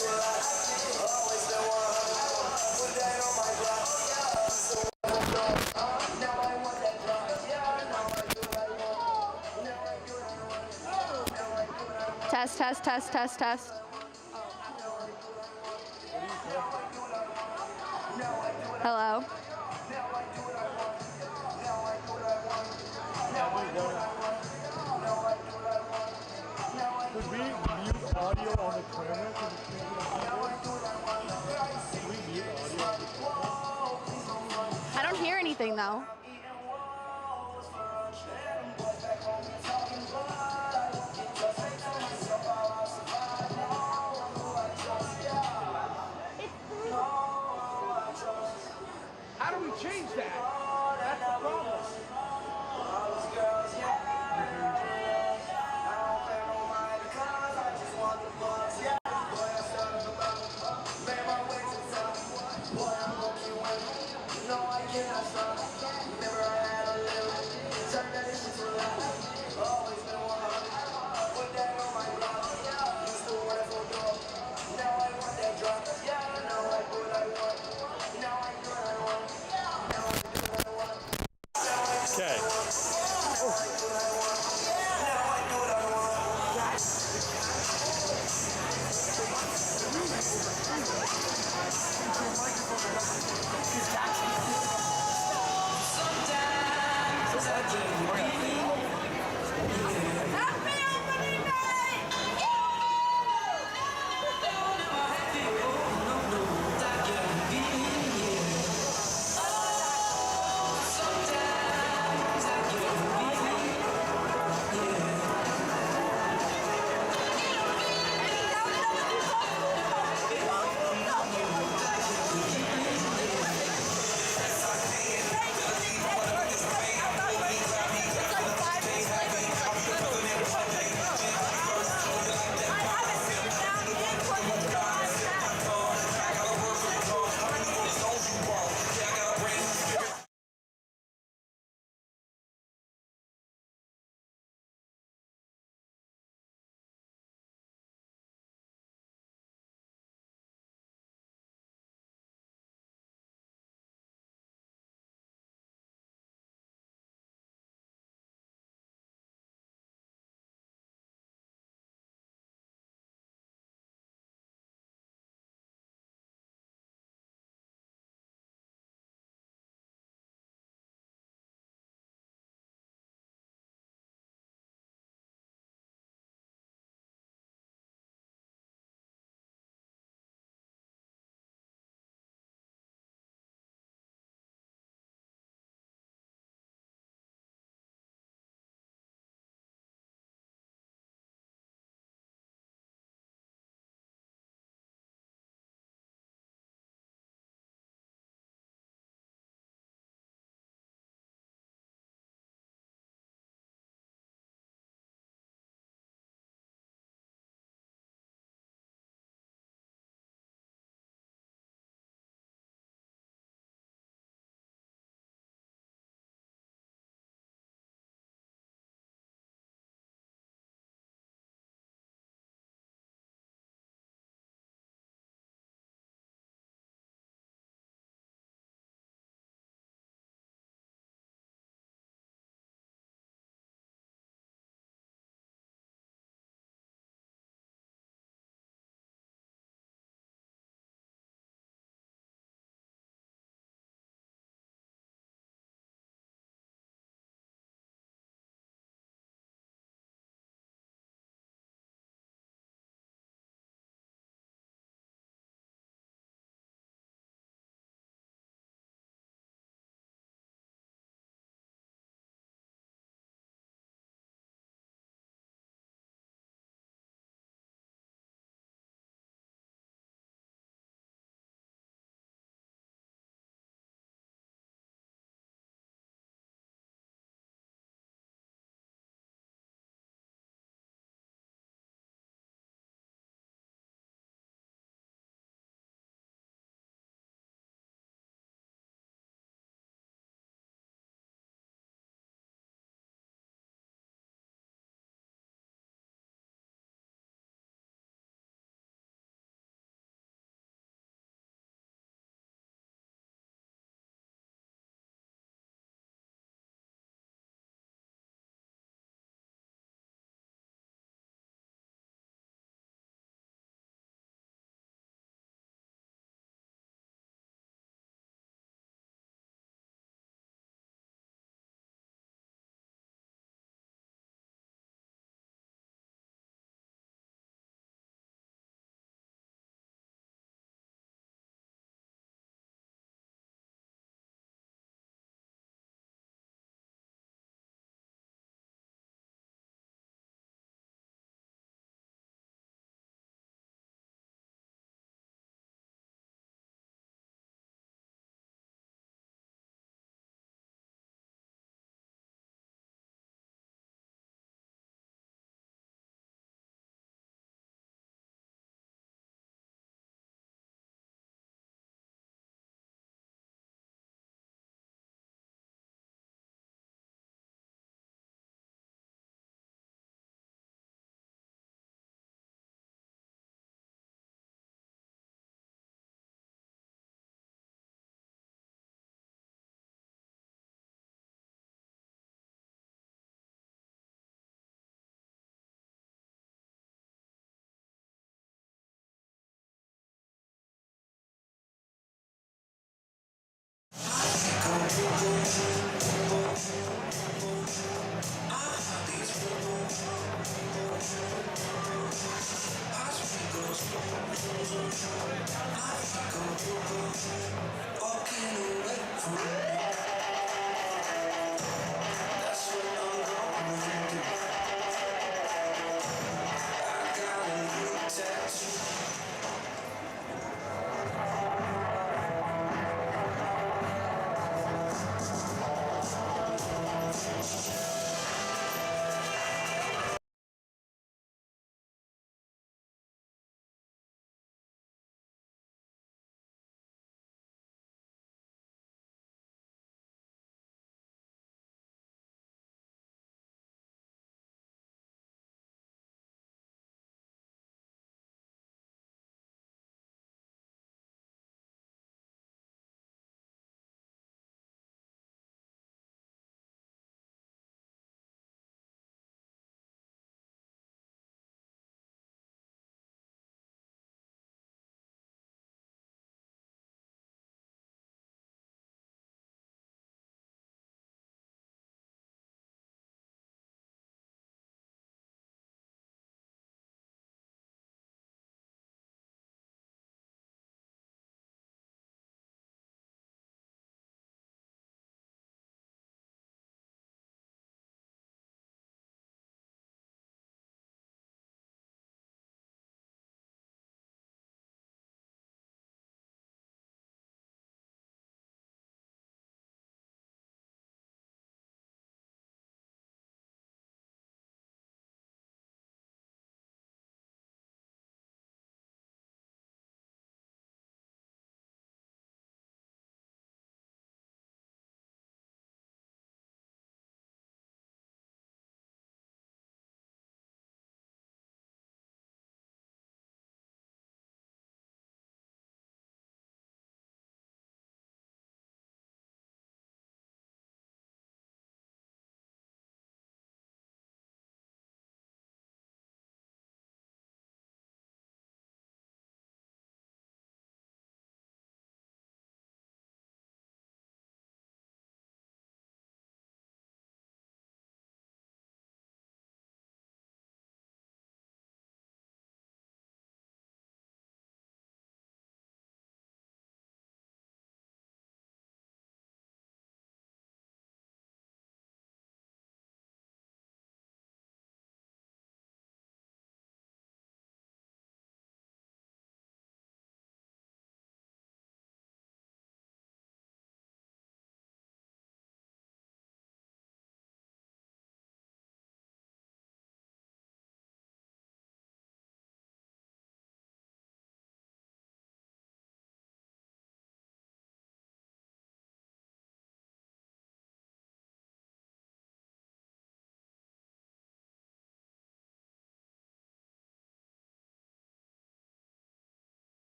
Always been 100, put that on my block. So now I want that block. Now I do what I want. Now I do what I want. Now I do what I want. Test, test, test, test, test. Hello. Could we mute audio on the camera? Could we mute audio on the camera? I don't hear anything though. How do we change that? That's the problem. No, I cannot stop.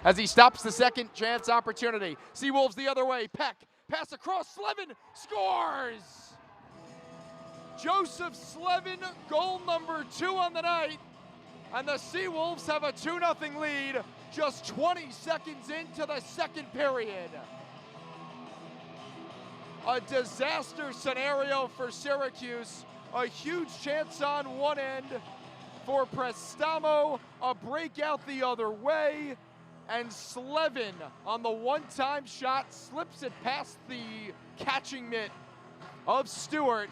As he stops the second chance opportunity. Seawolves the other way. Peck. Pass across. Slevin scores! Joseph Slevin, goal number 2 on the night. And the Seawolves have a 2-0 lead just 20 seconds into the second period. A disaster scenario for Syracuse. A huge chance on one end for Prestamo. A breakout the other way. And Slevin on the one-time shot slips it past the catching mitt of Stewart.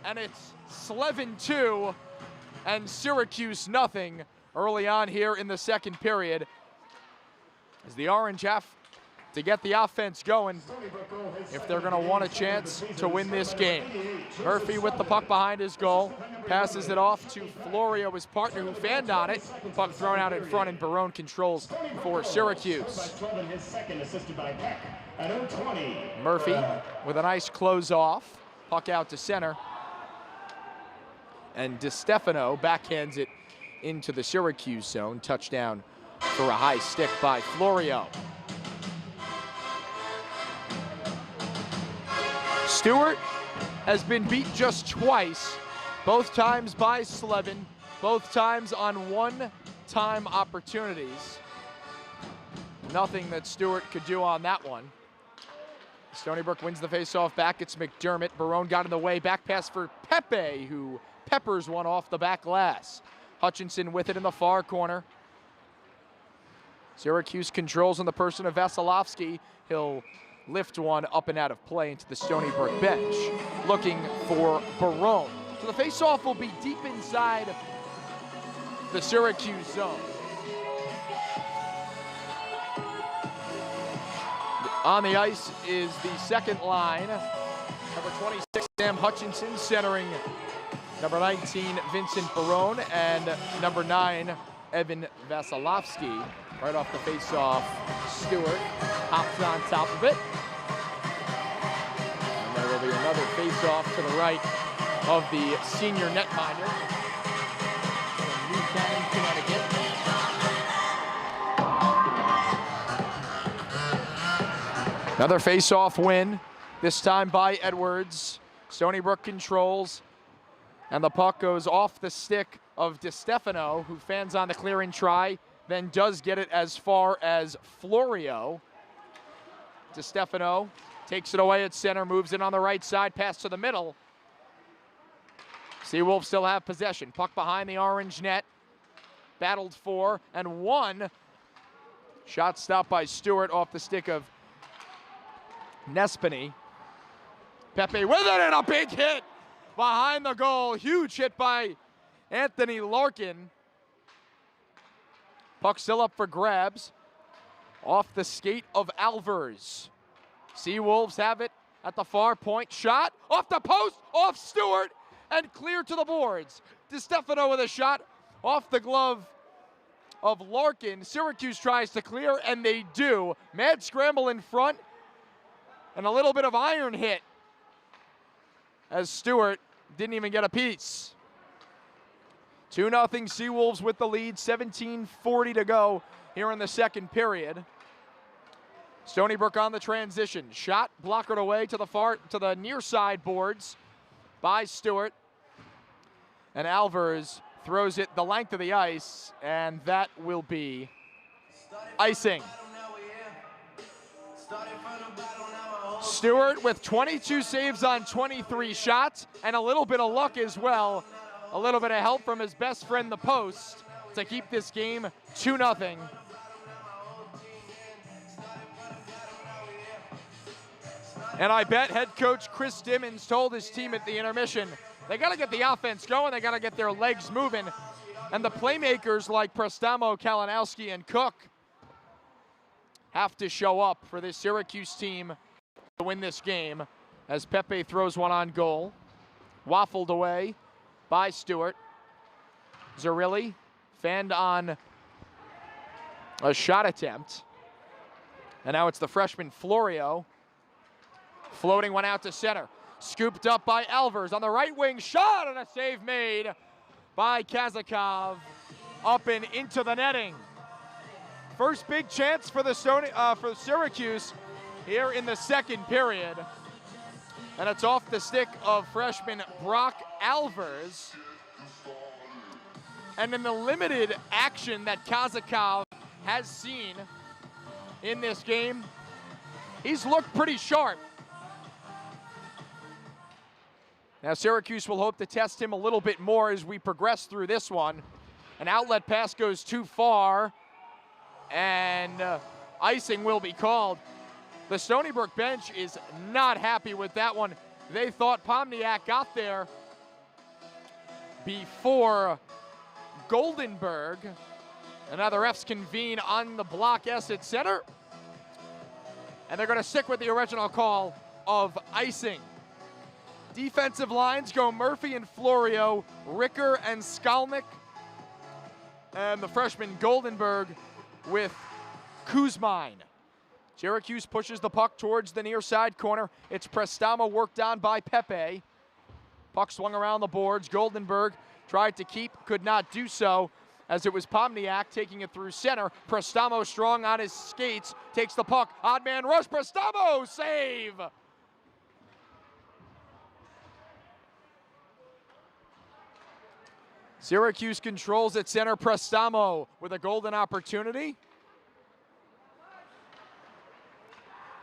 And it's Slevin 2 and Syracuse nothing early on here in the second period. As the Orange have to get the offense going if they're going to want a chance to win this game. Murphy with the puck behind his goal. Passes it off to Florio, his partner, who fanned on it. Puck thrown out in front, and Barone controls for Syracuse. Murphy with a nice close off. Puck out to center. And DiStefano backhands it into the Syracuse zone. Touchdown for a high stick by Florio. Stewart has been beat just twice, both times by Slevin, both times on one-time opportunities. Nothing that Stewart could do on that one. Stony Brook wins the faceoff back. It's McDermott. Barone got in the way. Back pass for Pepe, who peppers one off the back glass. Hutchinson with it in the far corner. Syracuse controls on the person of Vasilevsky. He'll lift one up and out of play into the Stony Brook bench, looking for Barone. So the faceoff will be deep inside the Syracuse zone. On the ice is the second line. Number 26, Sam Hutchinson, centering number 19, Vincent Barone, and number 9, Evan Vasilevsky. Right off the faceoff, Stewart hops on top of it. And there will be another faceoff to the right of the senior netminder from New Canaan, Connecticut. Another face-off win, this time by Edwards. Stony Brook controls, and the puck goes off the stick of DiStefano, who fans on the clear and try, then does get it as far as Florio. DiStefano takes it away at center, moves in on the right side, pass to the middle. Seawolves still have possession. Puck behind the orange net. Battled for and won. Shot stopped by Stewart off the stick of Nespany. Pepe with it and a big hit behind the goal. Huge hit by Anthony Larkin. Puck still up for grabs. Off the skate of Alvers. Seawolves have it at the far point. Shot off the post, off Stewart, and clear to the boards. DiStefano with a shot off the glove of Larkin. Syracuse tries to clear, and they do. Mad scramble in front, and a little bit of iron hit as Stewart didn't even get a piece. 2-0 Seawolves with the lead, 17:40 to go here in the second period. Stony Brook on the transition. Shot blockered away to the near side boards by Stewart. And Alvers throws it the length of the ice, and that will be icing. Stewart with 22 saves on 23 shots, and a little bit of luck as well. A little bit of help from his best friend, the post, to keep this game 2-0. And I bet head coach Chris Dimmons told his team at the intermission, they got to get the offense going, they got to get their legs moving. And the playmakers like Prestamo, Kalinowski, and Cook have to show up for this Syracuse team to win this game, as Pepe throws one on goal. Waffled away by Stewart. Zerilli fanned on a shot attempt. And now it's the freshman Florio. Floating one out to center. Scooped up by Alvers on the right wing. Shot and a save made by Kazakov. Up and into the netting. First big chance for the for Syracuse here in the second period. And it's off the stick of freshman Brock Alvers. And in the limited action that Kazakov has seen in this game, he's looked pretty sharp. Now Syracuse will hope to test him a little bit more as we progress through this one. An outlet pass goes too far, and icing will be called. The Stony Brook bench is not happy with that one. They thought Pomniak got there before Goldenberg. And now the refs convene on the block S at center. And they're going to stick with the original call of icing. Defensive lines go Murphy and Florio, Ricker and Skalnick, and the freshman Goldenberg with Kuzmine. Syracuse pushes the puck towards the near side corner. It's Prestamo worked on by Pepe. Puck swung around the boards. Goldenberg tried to keep, could not do so, as it was Pomniak taking it through center. Prestamo strong on his skates, takes the puck. Odd man rush, Prestamo, save! Syracuse controls at center. Prestamo with a golden opportunity.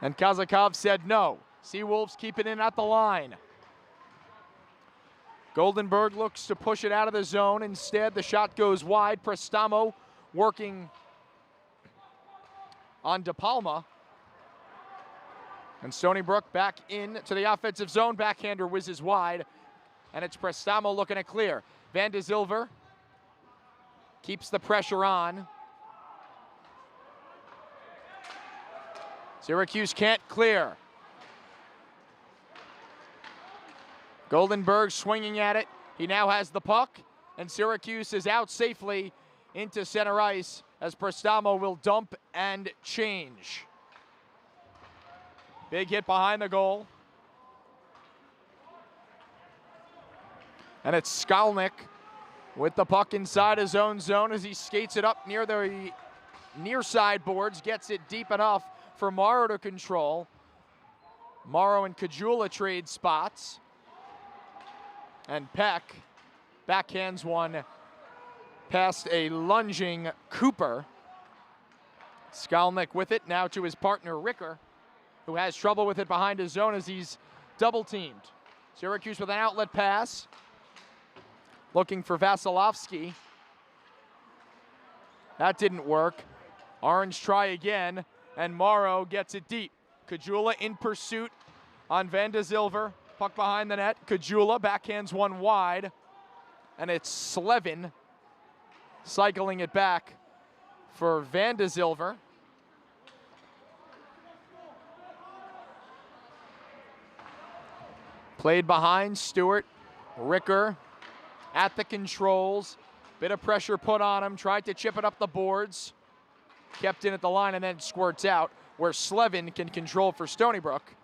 And Kazakov said no. Seawolves keep it in at the line. Goldenberg looks to push it out of the zone. Instead, the shot goes wide. Prestamo working on De Palma. And Stony Brook back into the offensive zone. Backhander whizzes wide. And it's Prestamo looking to clear. Van de Zilver keeps the pressure on. Syracuse can't clear. Goldenberg swinging at it. He now has the puck, and Syracuse is out safely into center ice as Prestamo will dump and change. Big hit behind the goal. And it's Skalnick with the puck inside his own zone as he skates it up near the near side boards, gets it deep enough for Morrow to control. Morrow and Kajula trade spots. And Peck backhands one past a lunging Cooper. Skalnick with it, now to his partner Ricker, who has trouble with it behind his zone as he's double teamed. Syracuse with an outlet pass. Looking for Vasilevsky. That didn't work. Orange try again, and Morrow gets it deep. Kajula in pursuit on Van de Zilver. Puck behind the net. Kajula backhands one wide, and it's Slevin cycling it back for Van de Zilver. Played behind Stewart. Ricker at the controls. Bit of pressure put on him. Tried to chip it up the boards. Kept in at the line and then squirts out, where Slevin can control for Stony Brook.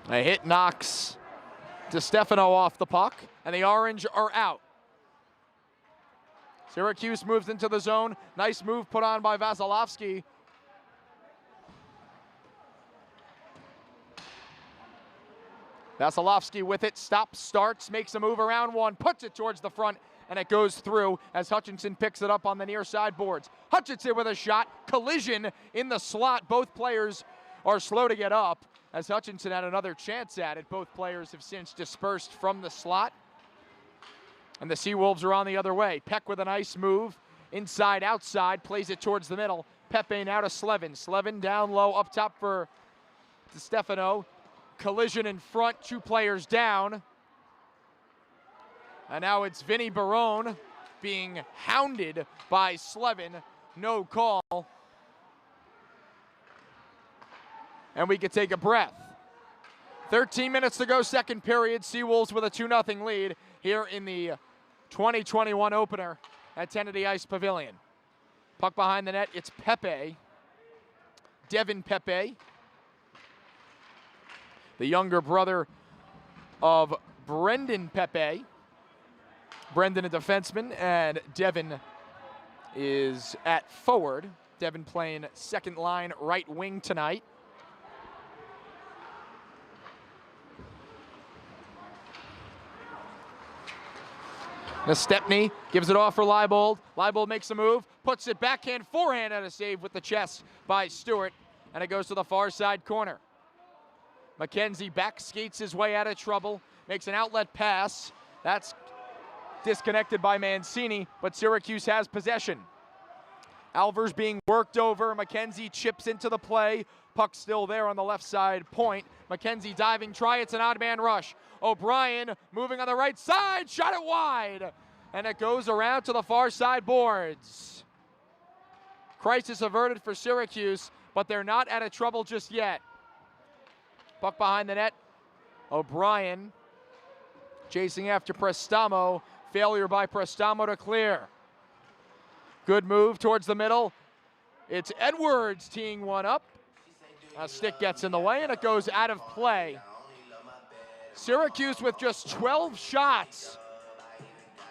A hit knocks DiStefano off the puck, and the Orange are out. Syracuse moves into the zone. Nice move put on by Vasilevsky. Vasilevsky with it, stops, starts, makes a move around one, puts it towards the front, and it goes through as Hutchinson picks it up on the near side boards. Hutchinson with a shot, collision in the slot. Both players are slow to get up as Hutchinson had another chance at it. Both players have since dispersed from the slot. And the Seawolves are on the other way. Peck with a nice move, inside, outside, plays it towards the middle. Pepe now to Slevin. Slevin down low, up top for DiStefano. Collision in front, two players down. And now it's Vinny Barone being hounded by Slevin. No call. And we could take a breath. 13 minutes to go, second period. Seawolves with a 2-0 lead here in the 2021 opener at Kennedy Ice Pavilion. Puck behind the net, it's Pepe. Devin Pepe, the younger brother of Brendan Pepe. Brendan a defenseman, and Devin is at forward. Devin playing second line right wing tonight. Stepney gives it off for Leibold. Leibold makes a move, puts it backhand, forehand at a save with the chest by Stewart, and it goes to the far side corner. McKenzie back skates his way out of trouble, makes an outlet pass. That's disconnected by Mancini, but Syracuse has possession. Alvers being worked over. McKenzie chips into the play. Puck still there on the left side point. McKenzie diving try. It's an odd man rush. O'Brien moving on the right side. Shot it wide. And it goes around to the far side boards. Crisis averted for Syracuse, but they're not out of trouble just yet. Puck behind the net. O'Brien chasing after Prestamo. Failure by Prestamo to clear. Good move towards the middle. It's Edwards teeing one up. A stick gets in the way and it goes out of play. Syracuse with just 12 shots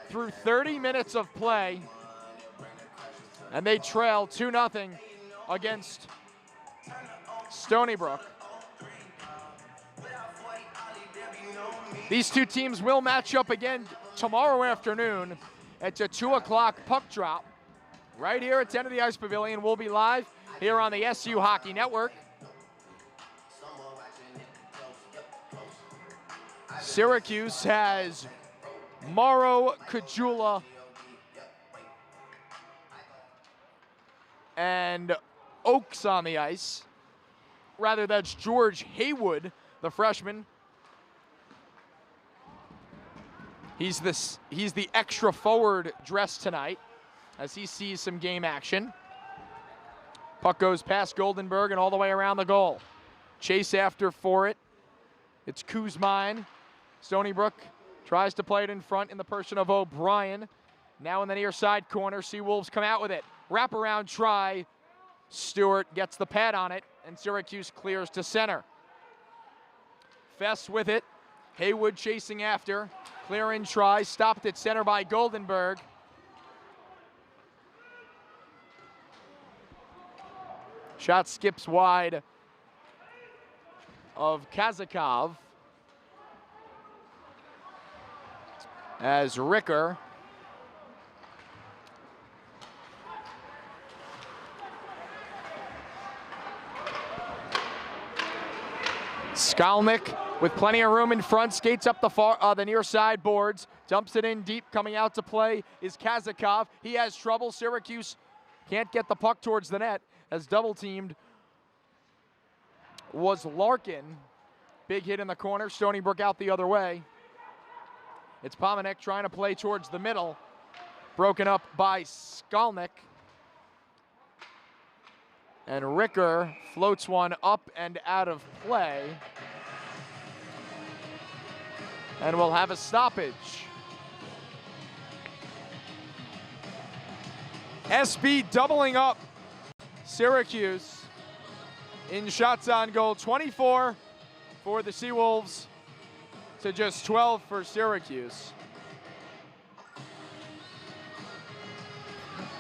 through 30 minutes of play. And they trail 2-0 against Stony Brook. These two teams will match up again tomorrow afternoon. It's a 2 o'clock puck drop right here at 10 of the Ice Pavilion. We'll be live here on the SU Hockey Network. Syracuse has Mauro Kajula and Oaks on the ice. Rather, that's George Haywood, the freshman. He's the extra forward dressed tonight as he sees some game action. Puck goes past Goldenberg and all the way around the goal. Chase after for it. It's Kuzmine. Stony Brook tries to play it in front in the person of O'Brien. Now in the near side corner, Seawolves come out with it. Wraparound try. Stewart gets the pad on it, and Syracuse clears to center. Fess with it. Haywood chasing after. Clearing try, stopped at center by Goldenberg. Shot skips wide of Kazakov as Ricker Skalnick with plenty of room in front, skates up the near side boards, dumps it in deep. Coming out to play is Kazakov. He has trouble. Syracuse can't get the puck towards the net as double teamed was Larkin. Big hit in the corner. Stony Brook out the other way. It's Pomenek trying to play towards the middle. Broken up by Skalnick. And Ricker floats one up and out of play. And we'll have a stoppage. SB doubling up Syracuse in shots on goal. 24 for the Seawolves to just 12 for Syracuse.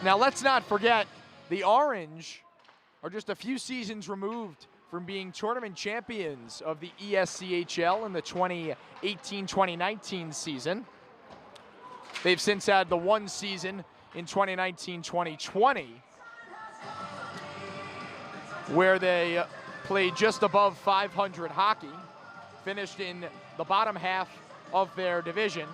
Now let's not forget the Orange are just a few seasons removed from being tournament champions of the ESCHL in the 2018-2019 season. They've since had the one season in 2019-2020 where they played just above 500 hockey, finished in the bottom half of their division.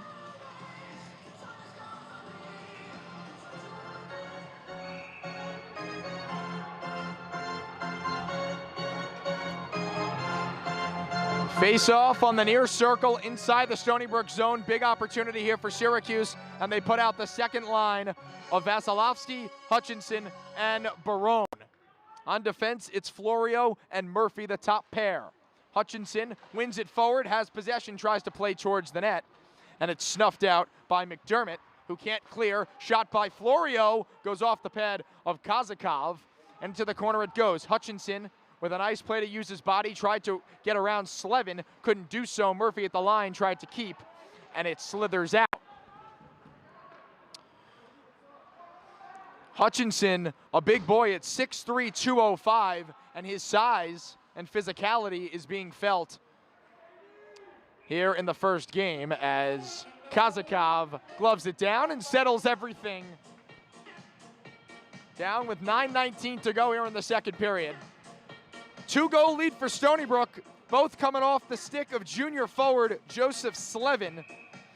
Face off on the near circle inside the Stony Brook zone. Big opportunity here for Syracuse, and they put out the second line of Vasilevsky, Hutchinson, and Barone. On defense, it's Florio and Murphy, the top pair. Hutchinson wins it forward, has possession, tries to play towards the net, and it's snuffed out by McDermott, who can't clear. Shot by Florio, goes off the pad of Kazakov, and to the corner it goes. Hutchinson with a nice play to use his body, tried to get around Slevin, couldn't do so. Murphy at the line tried to keep, and it slithers out. Hutchinson, a big boy at 6'3", 205, and his size and physicality is being felt here in the first game as Kazakov gloves it down and settles everything down with 9:19 to go here in the second period. 2-goal lead for Stony Brook, both coming off the stick of junior forward Joseph Slevin.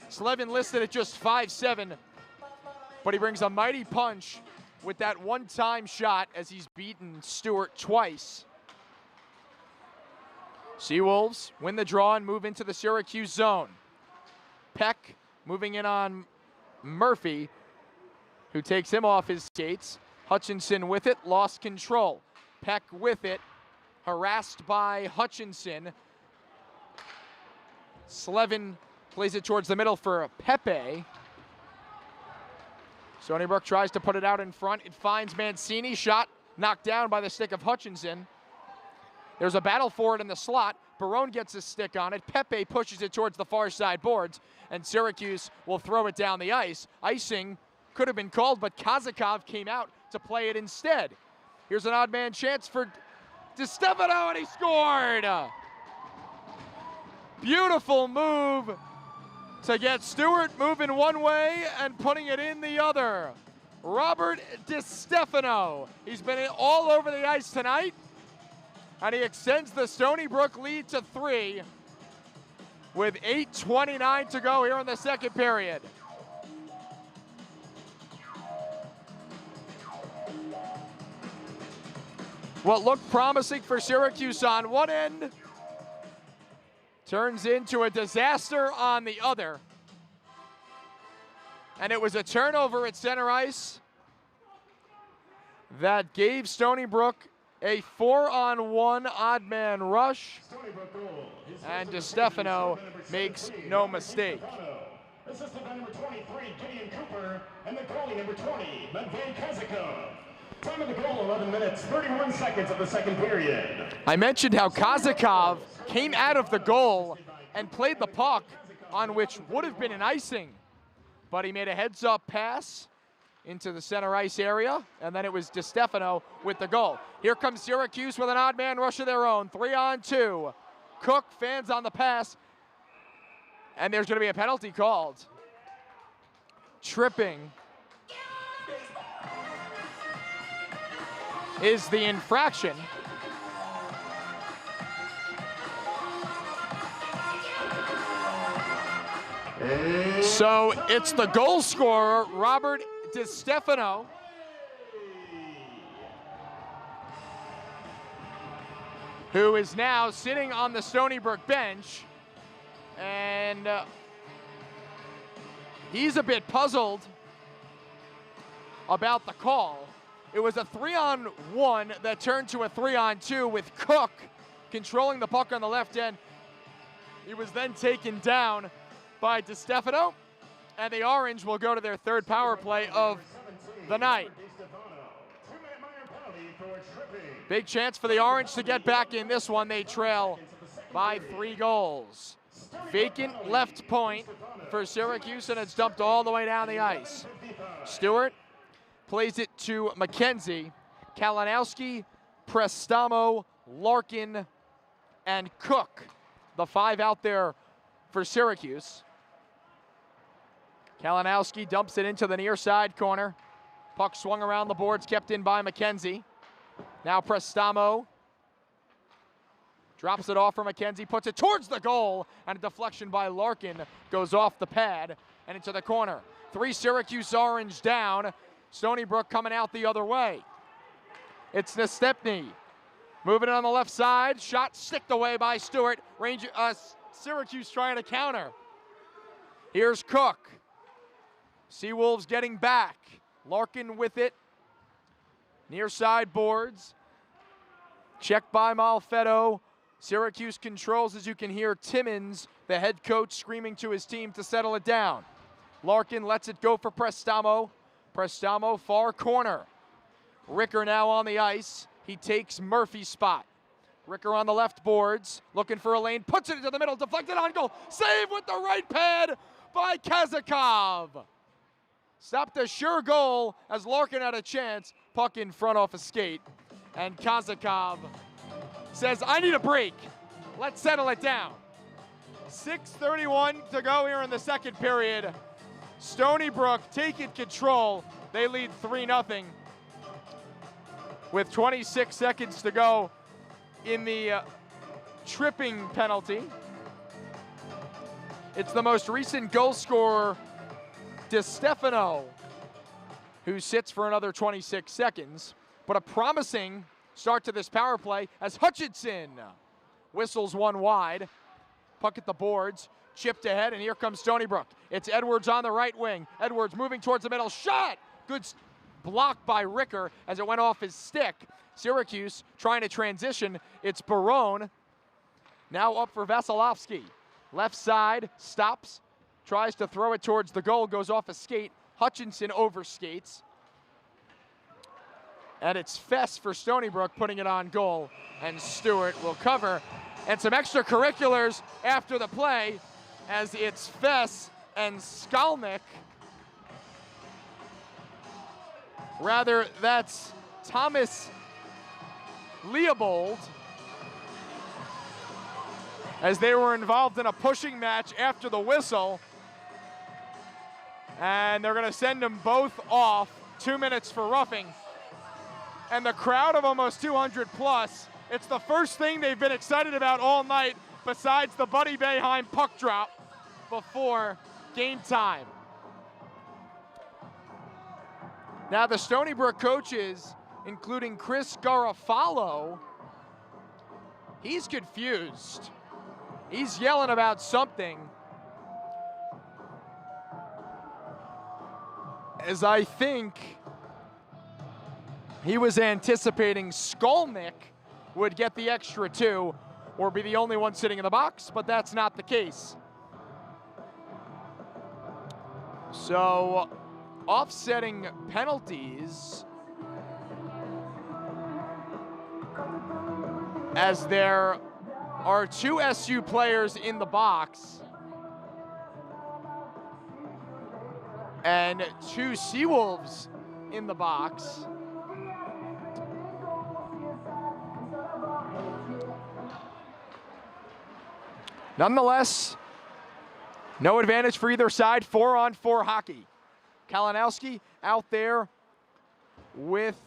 Slevin listed at just 5'7", but he brings a mighty punch with that one-time shot as he's beaten Stewart twice. Seawolves win the draw and move into the Syracuse zone. Peck moving in on Murphy, who takes him off his skates. Hutchinson with it, lost control. Peck with it, harassed by Hutchinson. Slevin plays it towards the middle for Pepe. Stony Brook tries to put it out in front. It finds Mancini. Shot knocked down by the stick of Hutchinson. There's a battle for it in the slot. Barone gets his stick on it. Pepe pushes it towards the far side boards, and Syracuse will throw it down the ice. Icing could have been called, but Kazakov came out to play it instead. Here's an odd man chance for DiStefano, and he scored! Beautiful move to get Stewart moving one way and putting it in the other. Robert DiStefano. He's been all over the ice tonight, and he extends the Stony Brook lead to 3 with 8:29 to go here in the second period. What looked promising for Syracuse on one end turns into a disaster on the other. And it was a turnover at center ice that gave Stony Brook a 4-on-1 odd man rush. And DiStefano makes no mistake. Assistant by number 23, Gideon Cooper, and the goalie number 20, Matvey Kazakov. Time of the goal, 11 minutes, 31 seconds of the second period. I mentioned how Kazakov came out of the goal and played the puck on which would have been an icing, but he made a heads-up pass into the center ice area, and then it was DiStefano with the goal. Here comes Syracuse with an odd man rush of their own, 3-on-2. Cook fans on the pass, and there's going to be a penalty called. Tripping is the infraction. So it's the goal scorer, Robert DiStefano, who is now sitting on the Stony Brook bench, and he's a bit puzzled about the call. It was a 3-on-1 that turned to a 3-on-2 with Cook controlling the puck on the left end. He was then taken down by DiStefano, and the Orange will go to their third power play of the night. Big chance for the Orange to get back in this one. They trail by 3 goals. Vacant left point for Syracuse, and it's dumped all the way down the ice. Stewart plays it to McKenzie. Kalinowski, Prestamo, Larkin, and Cook, the 5 out there for Syracuse. Kalinowski dumps it into the near side corner. Puck swung around the boards, kept in by McKenzie. Now Prestamo drops it off for McKenzie, puts it towards the goal, and a deflection by Larkin goes off the pad and into the corner. 3 Syracuse Orange down. Stony Brook coming out the other way. It's Nestepny moving it on the left side. Shot sticked away by Stewart. Syracuse trying to counter. Here's Cook. Seawolves getting back. Larkin with it. Near side boards. Checked by Malfetto. Syracuse controls, as you can hear Timmons, the head coach, screaming to his team to settle it down. Larkin lets it go for Prestamo. Prestamo, far corner. Ricker now on the ice. He takes Murphy's spot. Ricker on the left boards, looking for a lane, puts it into the middle, deflected on goal. Save with the right pad by Kazakov. Stopped a sure goal as Larkin had a chance. Puck in front off a skate. And Kazakov says, I need a break. Let's settle it down. 6:31 to go here in the second period. Stony Brook taking control. They lead 3-0 with 26 seconds to go in the tripping penalty. It's the most recent goal scorer, DiStefano, who sits for another 26 seconds. But a promising start to this power play as Hutchinson whistles one wide. Puck at the boards, chipped ahead, and here comes Stony Brook. It's Edwards on the right wing. Edwards moving towards the middle, shot! Good block by Ricker as it went off his stick. Syracuse trying to transition. It's Barone. Now up for Vasilevsky. Left side, stops, tries to throw it towards the goal, goes off a skate. Hutchinson overskates. And it's Fess for Stony Brook putting it on goal, and Stewart will cover. And some extracurriculars after the play, as it's Fess and Skalnick. Rather, that's Thomas Leopold, as they were involved in a pushing match after the whistle. And they're going to send them both off, 2 minutes for roughing. And the crowd of almost 200 plus, it's the first thing they've been excited about all night besides the Buddy Boeheim puck drop before game time. Now the Stony Brook coaches, including Chris Garofalo, he's confused. He's yelling about something, as I think he was anticipating Skalnick would get the extra 2 or be the only one sitting in the box, but that's not the case. So, offsetting penalties, as there are 2 SU players in the box and 2 Seawolves in the box. Nonetheless, no advantage for either side, 4-on-4 hockey. Kalinowski out there with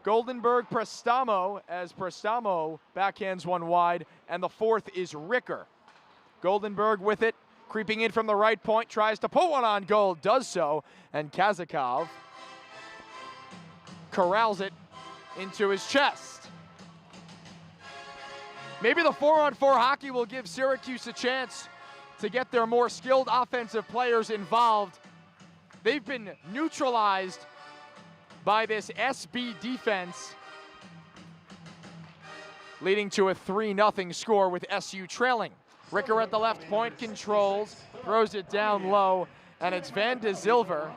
Goldenberg Prestamo, as Prestamo backhands one wide, and the fourth is Ricker. Goldenberg with it, creeping in from the right point, tries to put one on goal, does so, and Kazakov corrals it into his chest. Maybe the 4-on-4 hockey will give Syracuse a chance to get their more skilled offensive players involved. They've been neutralized by this SB defense, leading to a 3-0 score with SU trailing. Ricker at the left point controls, throws it down low, and it's Van de Zilver.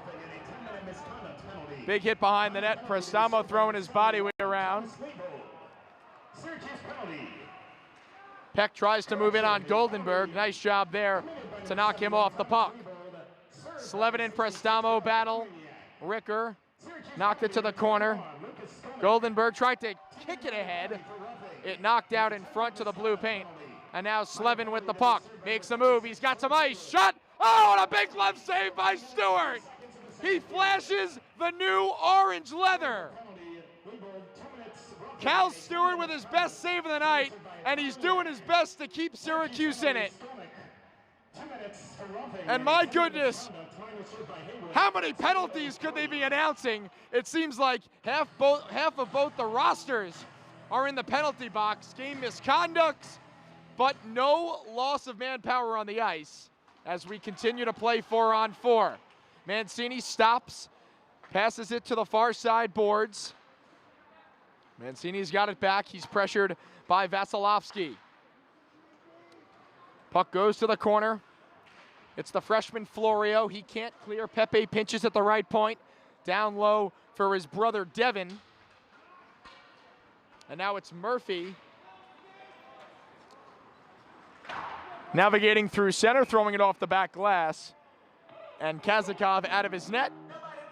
Big hit behind the net, Prestamo throwing his body weight around. Peck tries to move in on Goldenberg. Nice job there to knock him off the puck. Slevin and Prestamo battle. Ricker knocked it to the corner. Goldenberg tried to kick it ahead. It knocked out in front to the blue paint. And now Slevin with the puck. Makes a move. He's got some ice. Shot. Oh, and a big glove save by Stewart. He flashes the new orange leather. Cal Stewart with his best save of the night, and he's doing his best to keep Syracuse in it. And my goodness, how many penalties could they be announcing? It seems like half of both the rosters are in the penalty box. Game misconducts, but no loss of manpower on the ice as we continue to play 4-on-4. Mancini stops, passes it to the far side boards. Mancini's got it back. He's pressured by Vasilevsky. Puck goes to the corner. It's the freshman Florio. He can't clear. Pepe pinches at the right point. Down low for his brother Devin. And now it's Murphy. Navigating through center, throwing it off the back glass. And Kazakov out of his net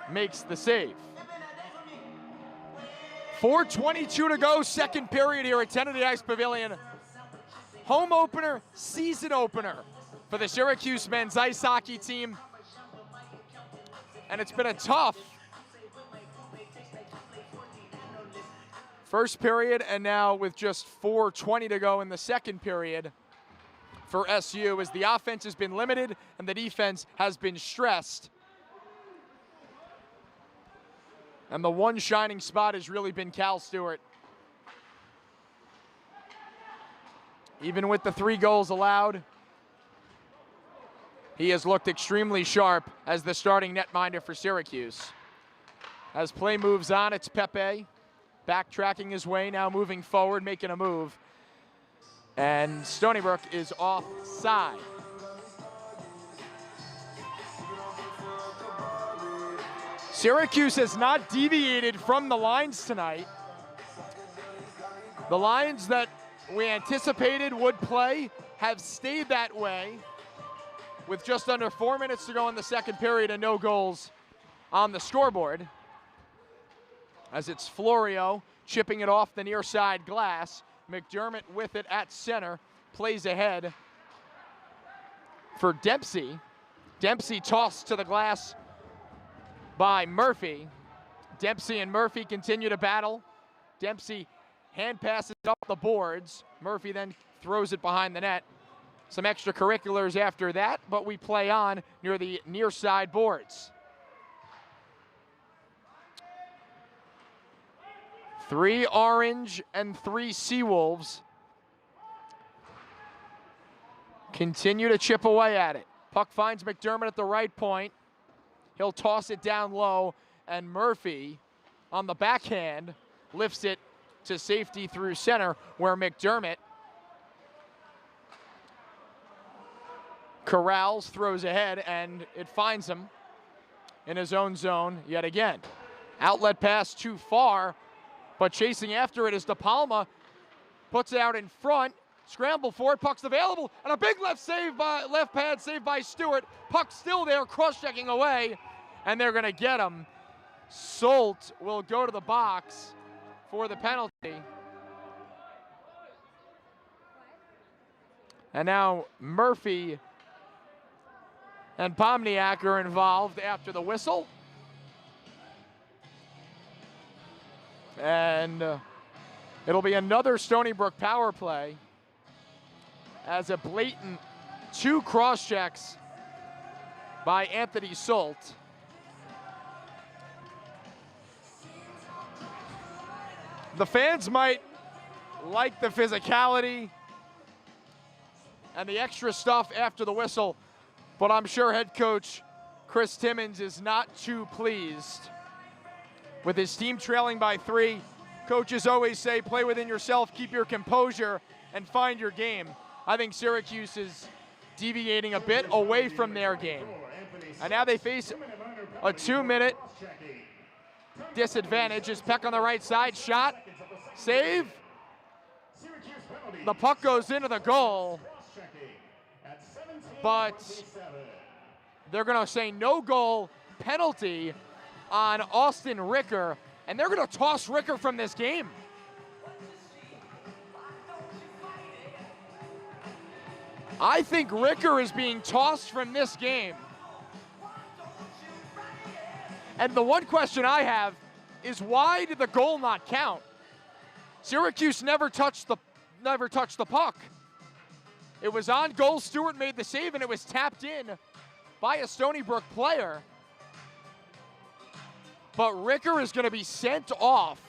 makes the save. 4:22 to go, second period here at Kennedy Ice Pavilion. Home opener, season opener for the Syracuse men's ice hockey team. And it's been a tough first period, and now with just 4:20 to go in the second period for SU, as the offense has been limited and the defense has been stressed. And the one shining spot has really been Cal Stewart. Even with the 3 goals allowed, he has looked extremely sharp as the starting netminder for Syracuse. As play moves on, it's Pepe backtracking his way, now moving forward, making a move. And Stony Brook is offside. Syracuse has not deviated from the lines tonight. The lines that we anticipated would play have stayed that way with just under 4 minutes to go in the second period and no goals on the scoreboard. As it's Florio chipping it off the near side glass. McDermott with it at center, plays ahead for Dempsey. Dempsey tossed to the glass by Murphy. Dempsey and Murphy continue to battle. Dempsey hand passes up the boards. Murphy then throws it behind the net. Some extracurriculars after that, but we play on near the near side boards. 3 Orange and 3 Seawolves continue to chip away at it. Puck finds McDermott at the right point. He'll toss it down low, and Murphy on the backhand lifts it to safety through center, where McDermott corrals, throws ahead, and it finds him in his own zone yet again. Outlet pass too far, but chasing after it is De Palma. Puts it out in front. Scramble for it. Puck's available. And a big left pad save by Stewart. Puck still there, cross-checking away. And they're going to get him. Solt will go to the box for the penalty. And now Murphy and Pomniak are involved after the whistle. And it'll be another Stony Brook power play as a blatant 2 cross-checks by Anthony Solt. The fans might like the physicality and the extra stuff after the whistle, but I'm sure head coach Chris Timmons is not too pleased. With his team trailing by 3, coaches always say, play within yourself, keep your composure, and find your game. I think Syracuse is deviating a bit away from their game. And now they face a 2-minute disadvantage. As Peck on the right side, shot, save. The puck goes into the goal, but they're going to say no goal penalty on Austin Ricker, and they're going to toss Ricker from this game. I think Ricker is being tossed from this game. And the one question I have is, why did the goal not count? Syracuse never touched the puck. It was on goal. Stewart made the save, and it was tapped in by a Stony Brook player. But Ricker is going to be sent off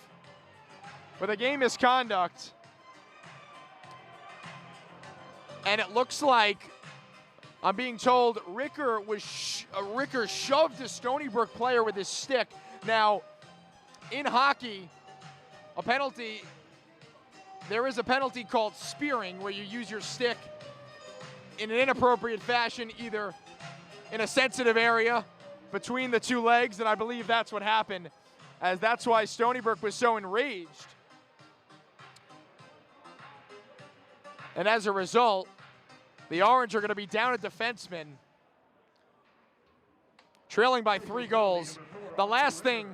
with a game misconduct. And it looks like, I'm being told, Ricker shoved a Stony Brook player with his stick. Now, in hockey, a penalty, there is a penalty called spearing, where you use your stick in an inappropriate fashion, either in a sensitive area between the 2 legs, and I believe that's what happened, as that's why Stony Brook was so enraged. And as a result, the Orange are going to be down a defenseman, trailing by 3 goals. The last thing,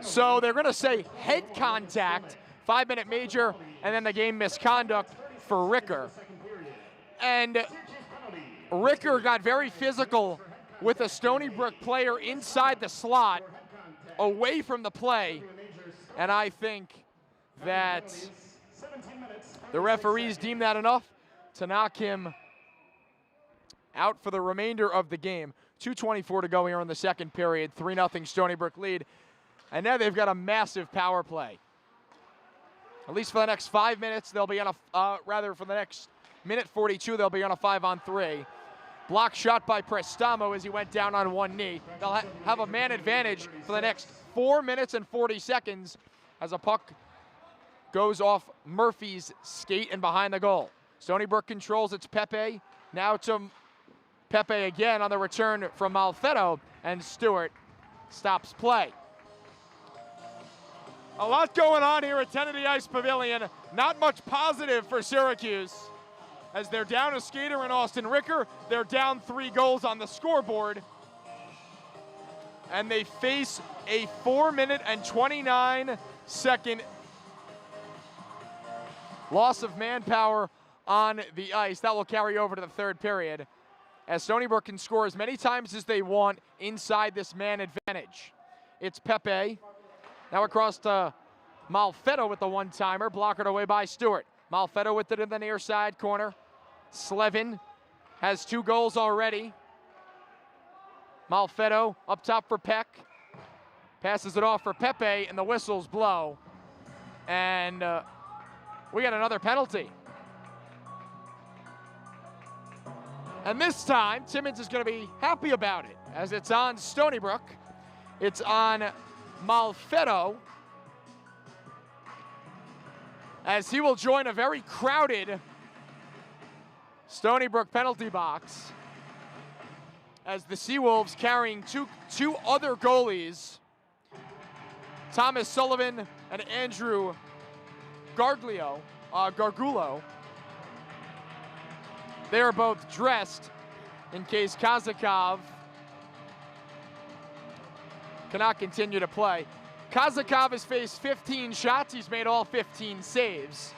so they're going to say head contact, 5-minute major, and then the game misconduct for Ricker. And Ricker got very physical with a Stony Brook player inside the slot, away from the play. And I think that the referees deemed that enough to knock him out for the remainder of the game. 2:24 to go here in the second period. 3-0 Stony Brook lead. And now they've got a massive power play. At least for the next 5 minutes, they'll be on for the next minute 42, they'll be on a 5-on-3. Block shot by Prestamo as he went down on one knee. They'll have a man advantage for the next 4 minutes and 40 seconds as a puck goes off Murphy's skate and behind the goal. Stony Brook controls its Pepe. Now to Pepe again on the return from Malfetto, and Stewart stops play. A lot going on here at Kennedy Ice Pavilion. Not much positive for Syracuse, as they're down a skater in Austin Ricker. They're down 3 goals on the scoreboard. And they face a 4-minute and 29-second loss of manpower on the ice. That will carry over to the third period, as Stony Brook can score as many times as they want inside this man advantage. It's Pepe. Now across to Malfetto with the one-timer, blockered away by Stewart. Malfetto with it in the near side corner. Slevin has 2 goals already. Malfetto up top for Peck. Passes it off for Pepe, and the whistles blow. And we got another penalty. And this time, Timmons is going to be happy about it, as it's on Stony Brook. It's on Malfetto, as he will join a very crowded Stony Brook penalty box, as the Seawolves carrying two other goalies, Thomas Sullivan and Andrew Gargulo. They are both dressed in case Kazakov cannot continue to play. Kazakov has faced 15 shots. He's made all 15 saves.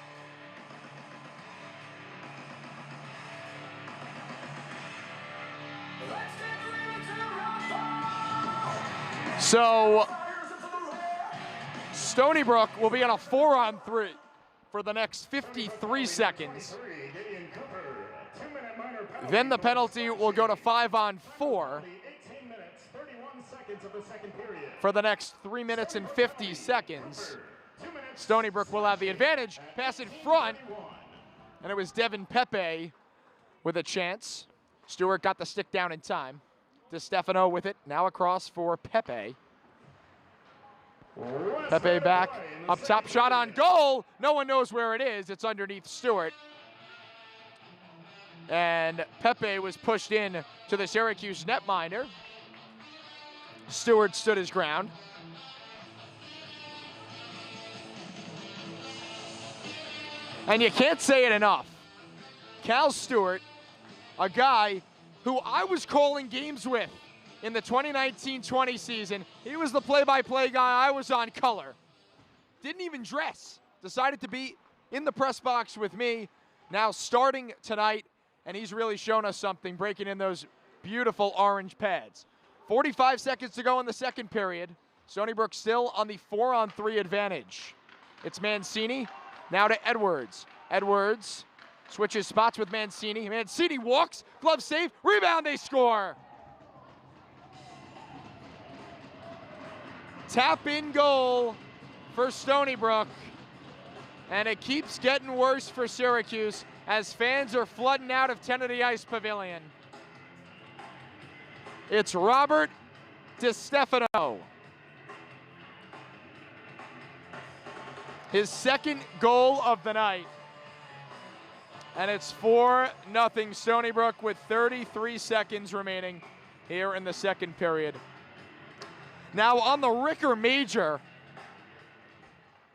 So Stony Brook will be on a 4-on-3 for the next 53 seconds. Then the penalty will go to 5-on-4 for the next 3 minutes and 50 seconds. Stony Brook will have the advantage. Pass in front, and it was Devin Pepe with a chance. Stewart got the stick down in time. DeStefano with it, now across for Pepe. Pepe back, up top, shot on goal. No one knows where it is. It's underneath Stewart. And Pepe was pushed in to the Syracuse netminder. Stewart stood his ground. And you can't say it enough. Cal Stewart, a guy who I was calling games with in the 2019-20 season. He was the play-by-play guy. I was on color. Didn't even dress. Decided to be in the press box with me. Now starting tonight, and he's really shown us something, breaking in those beautiful orange pads. 45 seconds to go in the second period. Stony Brook still on the 4-on-3 advantage. It's Mancini, now to Edwards. Edwards switches spots with Mancini. Mancini walks, glove save, rebound, they score. Tap in goal for Stony Brook. And it keeps getting worse for Syracuse as fans are flooding out of Kennedy Ice Pavilion. It's Robert DeStefano. His second goal of the night. And it's 4-0 Stony Brook with 33 seconds remaining here in the second period. Now on the Ricker Major,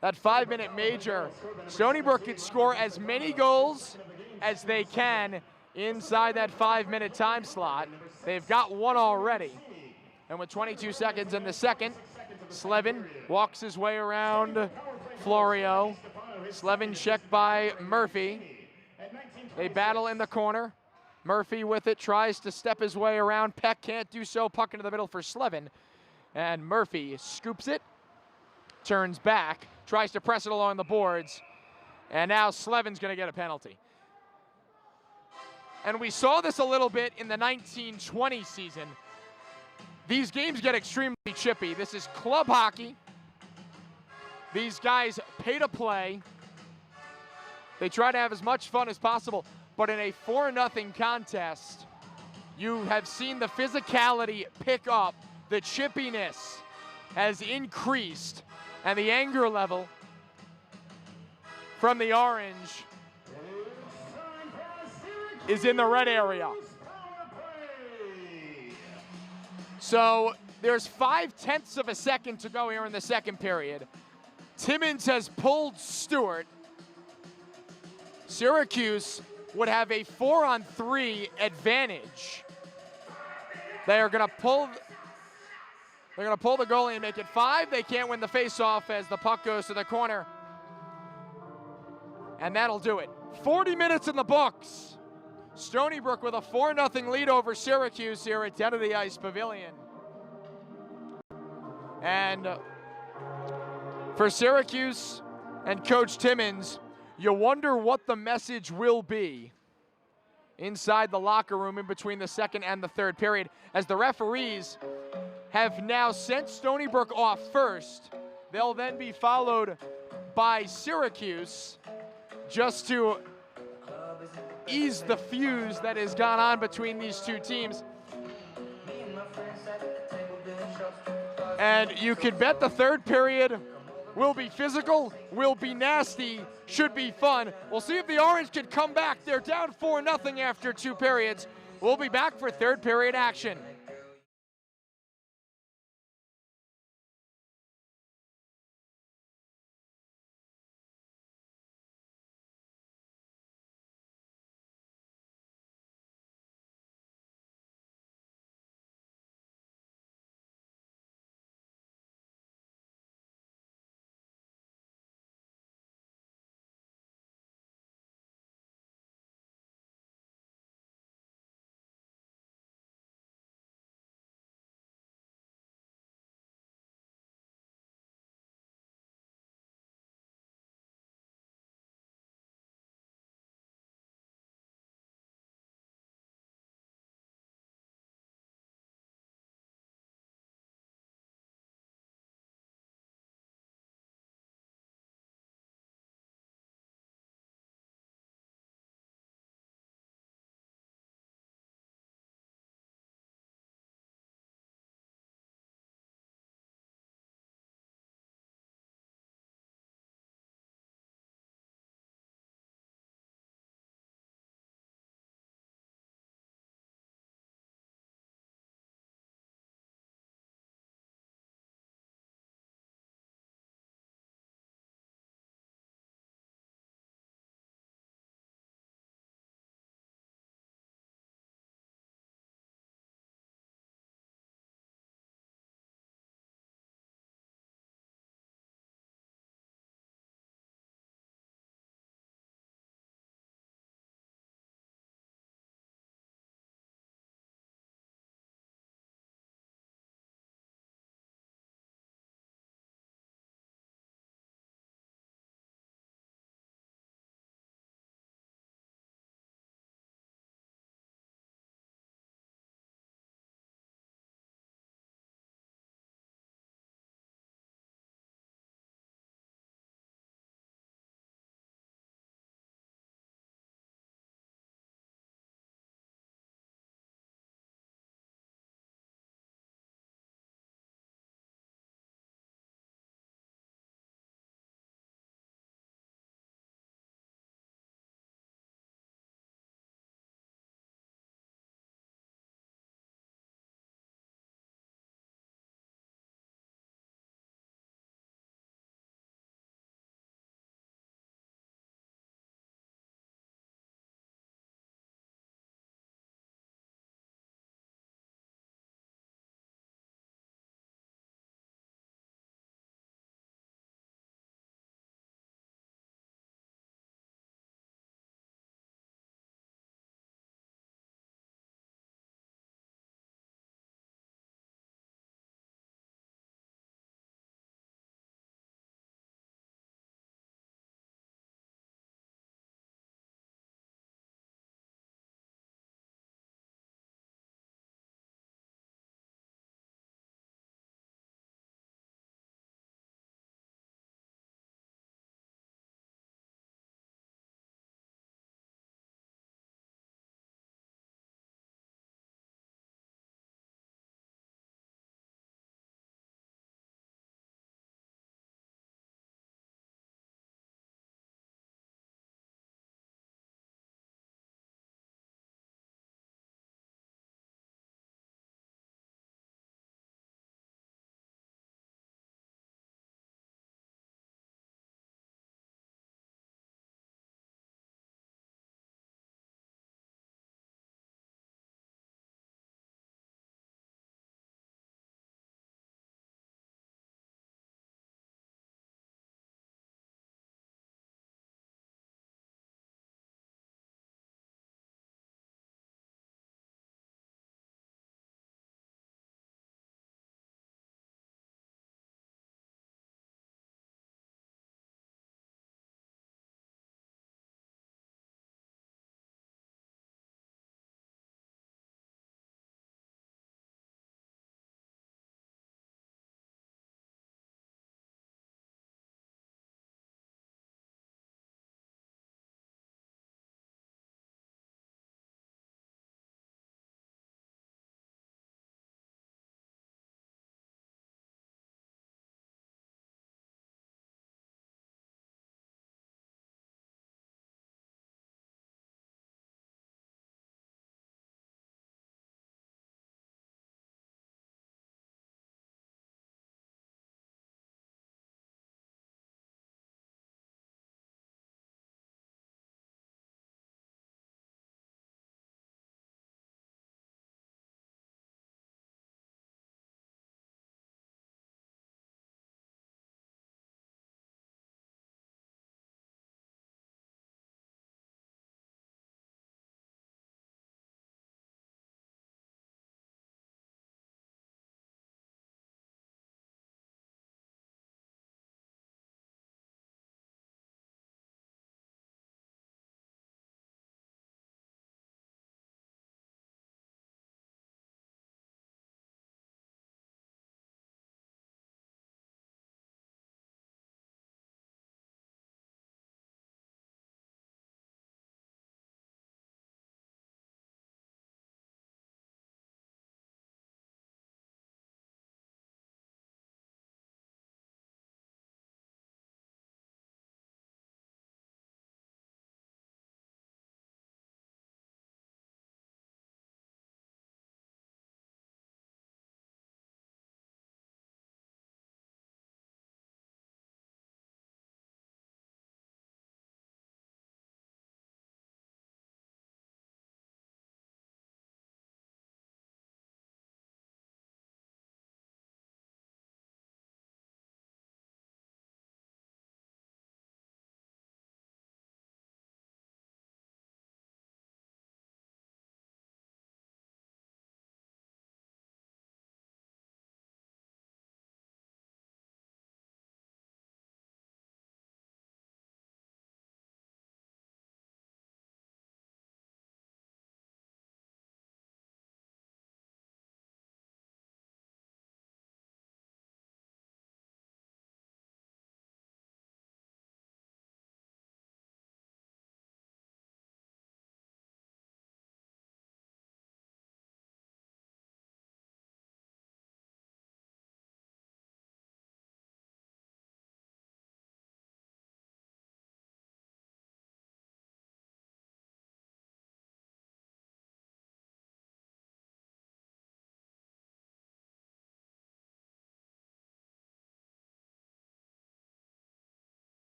that 5-minute major, Stony Brook could score as many goals as they can inside that 5-minute time slot. They've got one already. And with 22 seconds in the second, Slevin walks his way around Florio. Slevin checked by Murphy. They battle in the corner. Murphy with it, tries to step his way around. Peck can't do so. Puck into the middle for Slevin. And Murphy scoops it, turns back, tries to press it along the boards. And now Slevin's going to get a penalty. And we saw this a little bit in the 1920 season. These games get extremely chippy. This is club hockey. These guys pay to play. They try to have as much fun as possible. But in a 4-0 contest, you have seen the physicality pick up. The chippiness has increased. And the anger level from the orange is in the red area. So there's 5/10 of a second to go here in the second period. Timmons has pulled Stewart. Syracuse would have a 4-on-3 advantage. They are going to pull. They're going to pull the goalie and make it 5. They can't win the faceoff as the puck goes to the corner. And that'll do it. 40 minutes in the books. Stony Brook with a 4-0 lead over Syracuse here at Den of the Ice Pavilion. And for Syracuse and Coach Timmons, you wonder what the message will be inside the locker room in between the second and the third period, as the referees have now sent Stony Brook off first. They'll then be followed by Syracuse just to ease the fuse that has gone on between these two teams. And you could bet the third period will be physical, will be nasty, should be fun. We'll see if the Orange can come back. They're down 4-0 after 2 periods. We'll be back for third period action.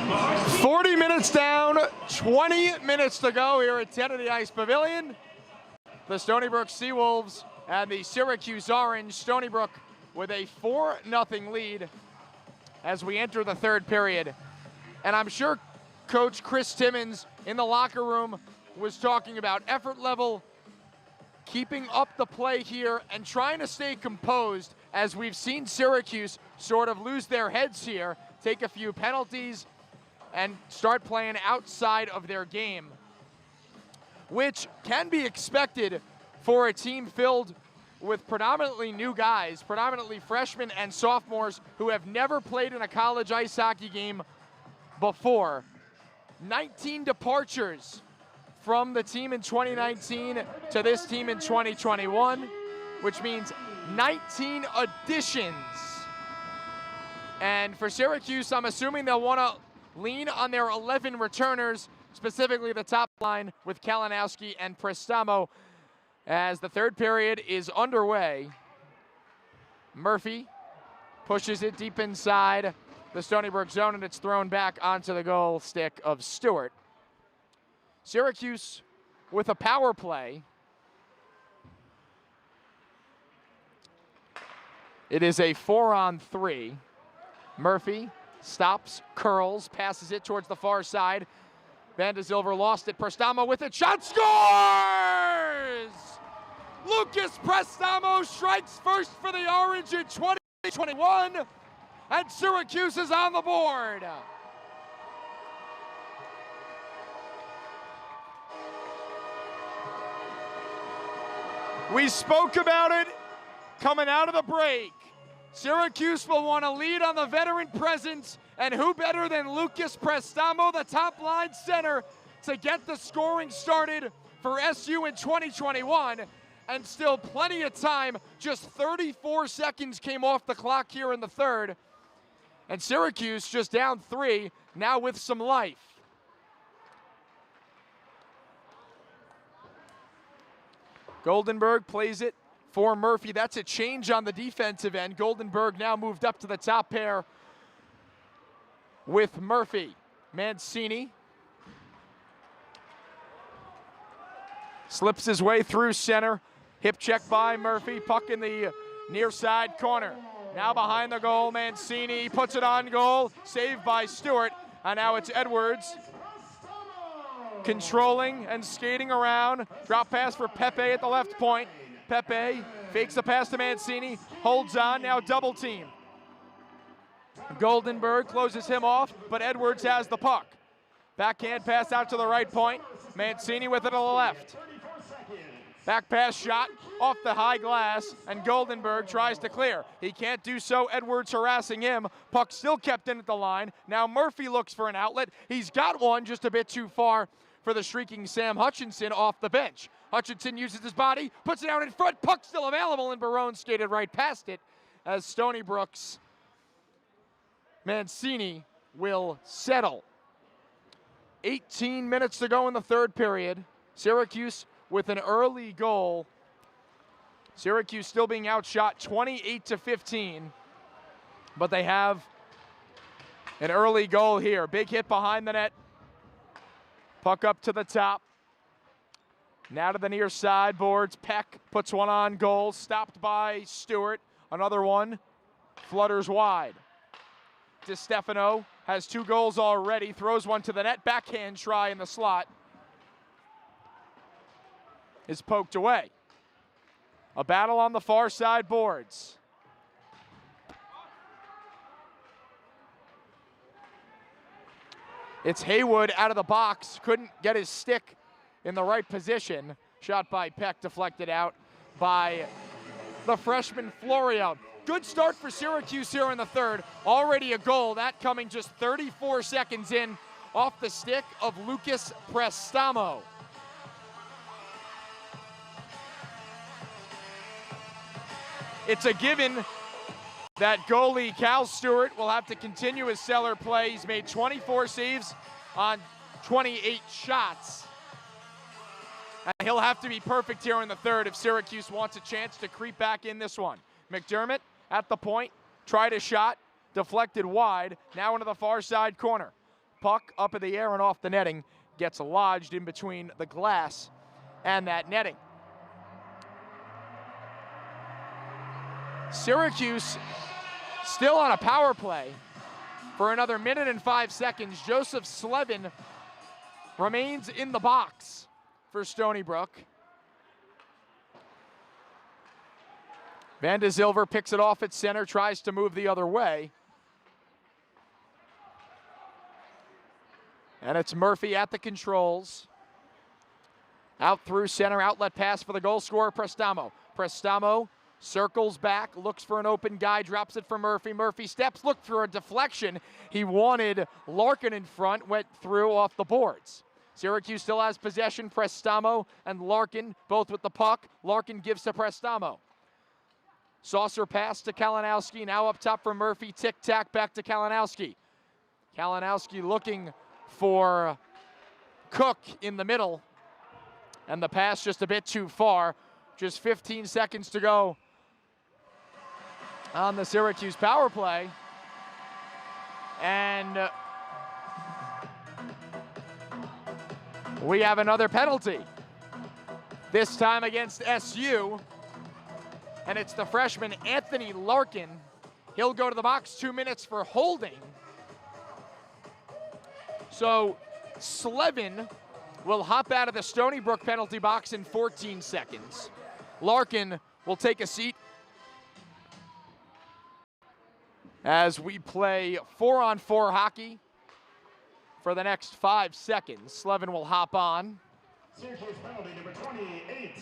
40 minutes down, 20 minutes to go here at 10 of the Ice Pavilion. The Stony Brook Seawolves and the Syracuse Orange. Stony Brook with a 4-0 lead as we enter the third period. And I'm sure Coach Chris Timmons in the locker room was talking about effort level, keeping up the play here, and trying to stay composed as we've seen Syracuse sort of lose their heads here, take a few penalties, and start playing outside of their game, which can be expected for a team filled with predominantly new guys, predominantly freshmen and sophomores who have never played in a college ice hockey game before. 19 departures from the team in 2019 to this team in 2021, which means 19 additions. And for Syracuse, I'm assuming they'll want to lean on their 11 returners, specifically the top line with Kalinowski and Prestamo. As the third period is underway, Murphy pushes it deep inside the Stony Brook zone, and it's thrown back onto the goal stick of Stewart. Syracuse with a power play. It is a 4-on-3. Murphy stops, curls, passes it towards the far side. Van de Zilver lost it. Prestamo with it. Shot, scores! Lucas Prestamo strikes first for the Orange in 2021, and Syracuse is on the board. We spoke about it coming out of the break. Syracuse will want to lead on the veteran presence, and who better than Lucas Prestamo, the top line center, to get the scoring started for SU in 2021. And still plenty of time, just 34 seconds came off the clock here in the third. And Syracuse just down 3, now with some life. Goldenberg plays it for Murphy. That's a change on the defensive end. Goldenberg now moved up to the top pair with Murphy. Mancini slips his way through center. Hip check by Murphy. Puck in the near side corner. Now behind the goal, Mancini puts it on goal. Saved by Stewart. And now it's Edwards controlling and skating around. Drop pass for Pepe at the left point. Pepe fakes the pass to Mancini. Holds on, now double team. Goldenberg closes him off, but Edwards has the puck. Backhand pass out to the right point. Mancini with it to the left. Back pass shot off the high glass, and Goldenberg tries to clear. He can't do so. Edwards harassing him. Puck still kept in at the line. Now Murphy looks for an outlet. He's got one just a bit too far for the shrieking Sam Hutchinson off the bench. Hutchinson uses his body, puts it out in front. Puck still available, and Barone skated right past it as Stony Brook's Mancini will settle. 18 minutes to go in the third period. Syracuse with an early goal. Syracuse still being outshot 28-15, but they have an early goal here. Big hit behind the net. Puck up to the top. Now to the near side boards. Peck puts one on goal. Stopped by Stewart. Another one flutters wide. DiStefano has 2 goals already. Throws one to the net. Backhand try in the slot is poked away. A battle on the far side boards. It's Haywood out of the box. Couldn't get his stick in the right position. Shot by Peck, deflected out by the freshman Florio. Good start for Syracuse here in the third. Already a goal, that coming just 34 seconds in off the stick of Lucas Prestamo. It's a given that goalie Cal Stewart will have to continue his stellar play. He's made 24 saves on 28 shots. And he'll have to be perfect here in the third if Syracuse wants a chance to creep back in this one. McDermott at the point, tried a shot, deflected wide, now into the far side corner. puck up in the air and off the netting, gets lodged in between the glass and that netting. Syracuse still on a power play for another minute and 5 seconds. Joseph Slevin remains in the box for Stony Brook. Van de Zilver picks it off at center, tries to move the other way. And it's Murphy at the controls. Out through center, outlet pass for the goal scorer, Prestamo. Prestamo circles back, looks for an open guy, drops it for Murphy. Murphy steps, looked for a deflection. He wanted Larkin in front, went through off the boards. Syracuse still has possession. Prestamo and Larkin both with the puck. Larkin gives to Prestamo. Saucer pass to Kalinowski, now up top for Murphy. Tic-tac back to Kalinowski. Kalinowski looking for Cook in the middle. And the pass just a bit too far. Just 15 seconds to go on the Syracuse power play. And we have another penalty. This time against SU. And it's the freshman Anthony Larkin. He'll go to the box, 2 minutes for holding. So Slevin will hop out of the Stony Brook penalty box in 14 seconds. Larkin will take a seat as we play 4-on-4 hockey for the next 5 seconds. Slevin will hop on. Syracuse penalty number 28.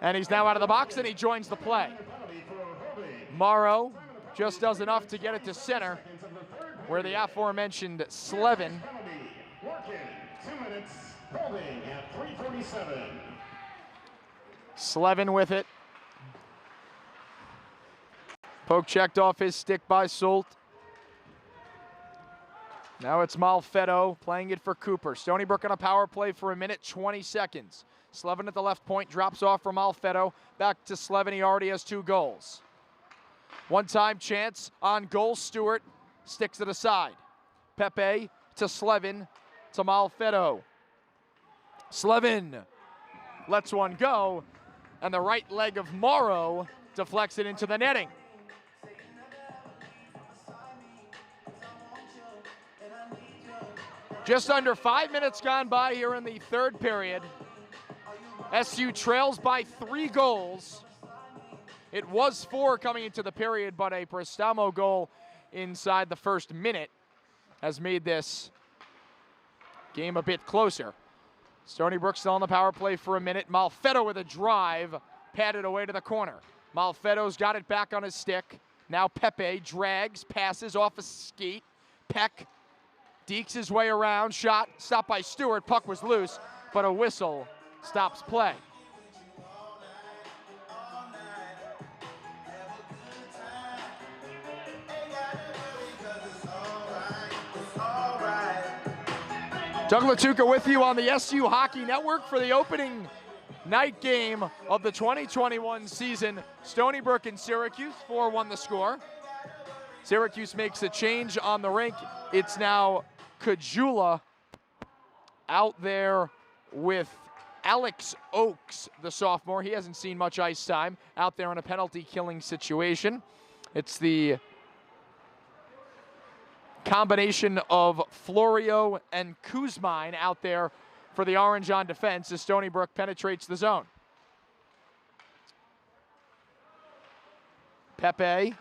And he's now out of the box and he joins the play. Morrow just does enough to get it to center, where the aforementioned Slevin. Larkin, 2 minutes, holding at 3:47. Slevin with it. Poke checked off his stick by Sult. Now it's Malfetto playing it for Cooper. Stony Brook on a power play for 1 minute, 20 seconds. Slevin at the left point, drops off from Malfetto. Back to Slevin, he already has 2 goals. One-time chance on goal, Stewart sticks it aside. Pepe to Slevin to Malfetto. Slevin lets one go, and the right leg of Morrow deflects it into the netting. Just under 5 minutes gone by here in the third period. SU trails by 3 goals. It was 4 coming into the period, but a Prestamo goal inside the first minute has made this game a bit closer. Stony Brook still on the power play for 1 minute. Malfetto with a drive, padded away to the corner. Malfetto's got it back on his stick. Now Pepe drags, passes off a skate. Peck dekes his way around, shot, stopped by Stewart. Puck was loose, but a whistle stops play. Doug Lattuca with you on the SU Hockey Network for the opening night game of the 2021 season. Stony Brook and Syracuse, 4-1 the score. Syracuse makes a change on the rink. It's now Kajula out there with Alex Oakes, the sophomore. He hasn't seen much ice time out there in a penalty-killing situation. It's the combination of Florio and Kuzmine out there for the Orange on defense as Stony Brook penetrates the zone. Pepe.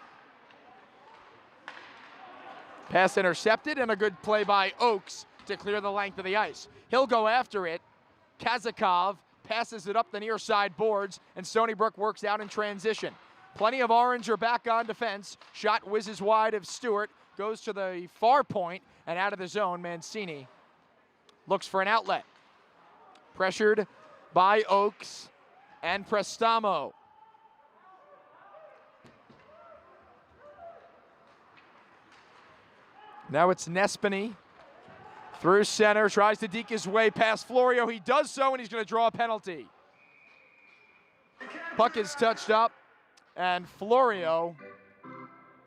Pass intercepted, and a good play by Oakes to clear the length of the ice. He'll go after it. Kazakov passes it up the near side boards, and Stony Brook works out in transition. Plenty of Orange are back on defense. Shot whizzes wide of Stewart, goes to the far point, and out of the zone, Mancini looks for an outlet. Pressured by Oakes and Prestamo. Now it's Nespany through center, tries to deke his way past Florio. He does so, and he's going to draw a penalty. Puck is touched up, and Florio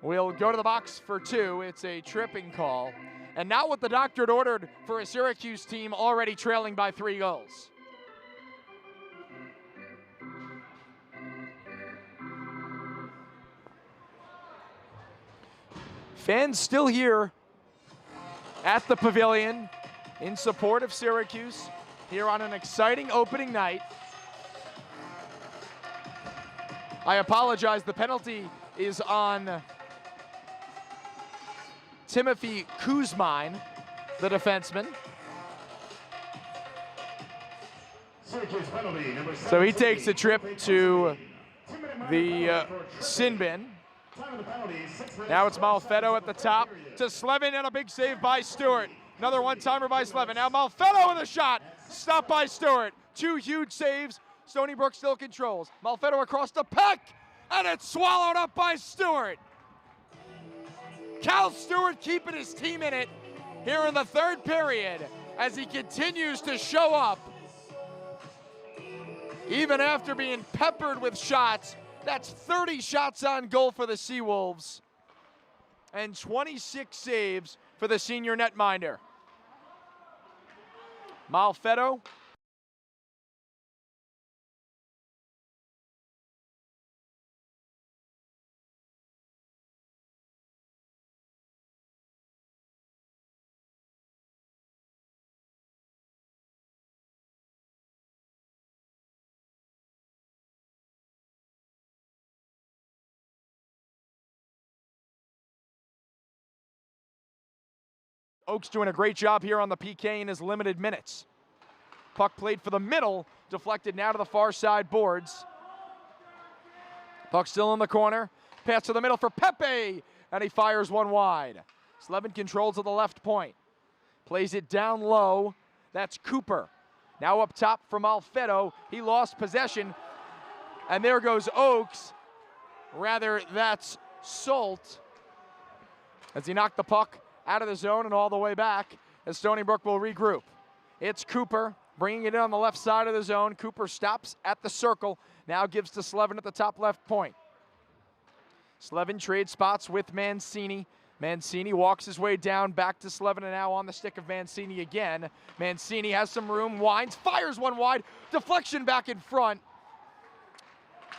will go to the box for 2. It's a tripping call. And not what the doctor had ordered for a Syracuse team already trailing by 3 goals. Fans still here at the Pavilion in support of Syracuse here on an exciting opening night. I apologize, the penalty is on Timothy Kuzmine, the defenseman. So he takes a trip to the sin bin. Now it's Malfetto at the top to Slevin, and a big save by Stewart. Another one-timer by Slevin. Now Malfetto with a shot. Stopped by Stewart. 2 huge saves. Stony Brook still controls. Malfetto across the Peck, and it's swallowed up by Stewart. Cal Stewart keeping his team in it here in the 3rd period as he continues to show up. Even after being peppered with shots, that's 30 shots on goal for the Seawolves and 26 saves for the senior netminder. Malfetto. Oakes doing a great job here on the PK in his limited minutes. Puck played for the middle, deflected now to the far side boards. Puck still in the corner. Pass to the middle for Pepe, and he fires one wide. Slevin controls to the left point. Plays it down low. That's Cooper. Now up top from Malfetto. He lost possession, and there goes Oakes. Rather, that's Solt as he knocked the puck out of the zone and all the way back as Stony Brook will regroup. It's Cooper bringing it in on the left side of the zone. Cooper stops at the circle, now gives to Slevin at the top left point. Slevin trades spots with Mancini. Mancini walks his way down back to Slevin, and now on the stick of Mancini again. Mancini has some room, winds, fires one wide, deflection back in front.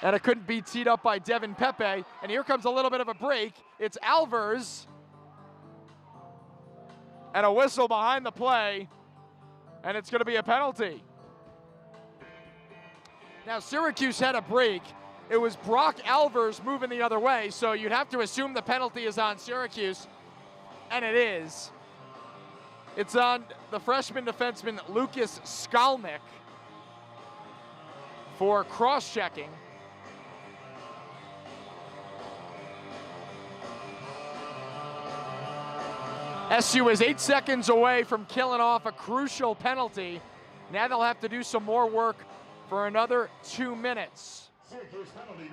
And it couldn't be teed up by Devin Pepe. And here comes a little bit of a break. It's Alvers. And a whistle behind the play, and it's going to be a penalty. Now Syracuse had a break. It was Brock Alvers moving the other way, so you'd have to assume the penalty is on Syracuse, and it is. It's on the freshman defenseman Lucas Skalnick for cross-checking. SU is 8 seconds away from killing off a crucial penalty. Now they'll have to do some more work for another 2 minutes.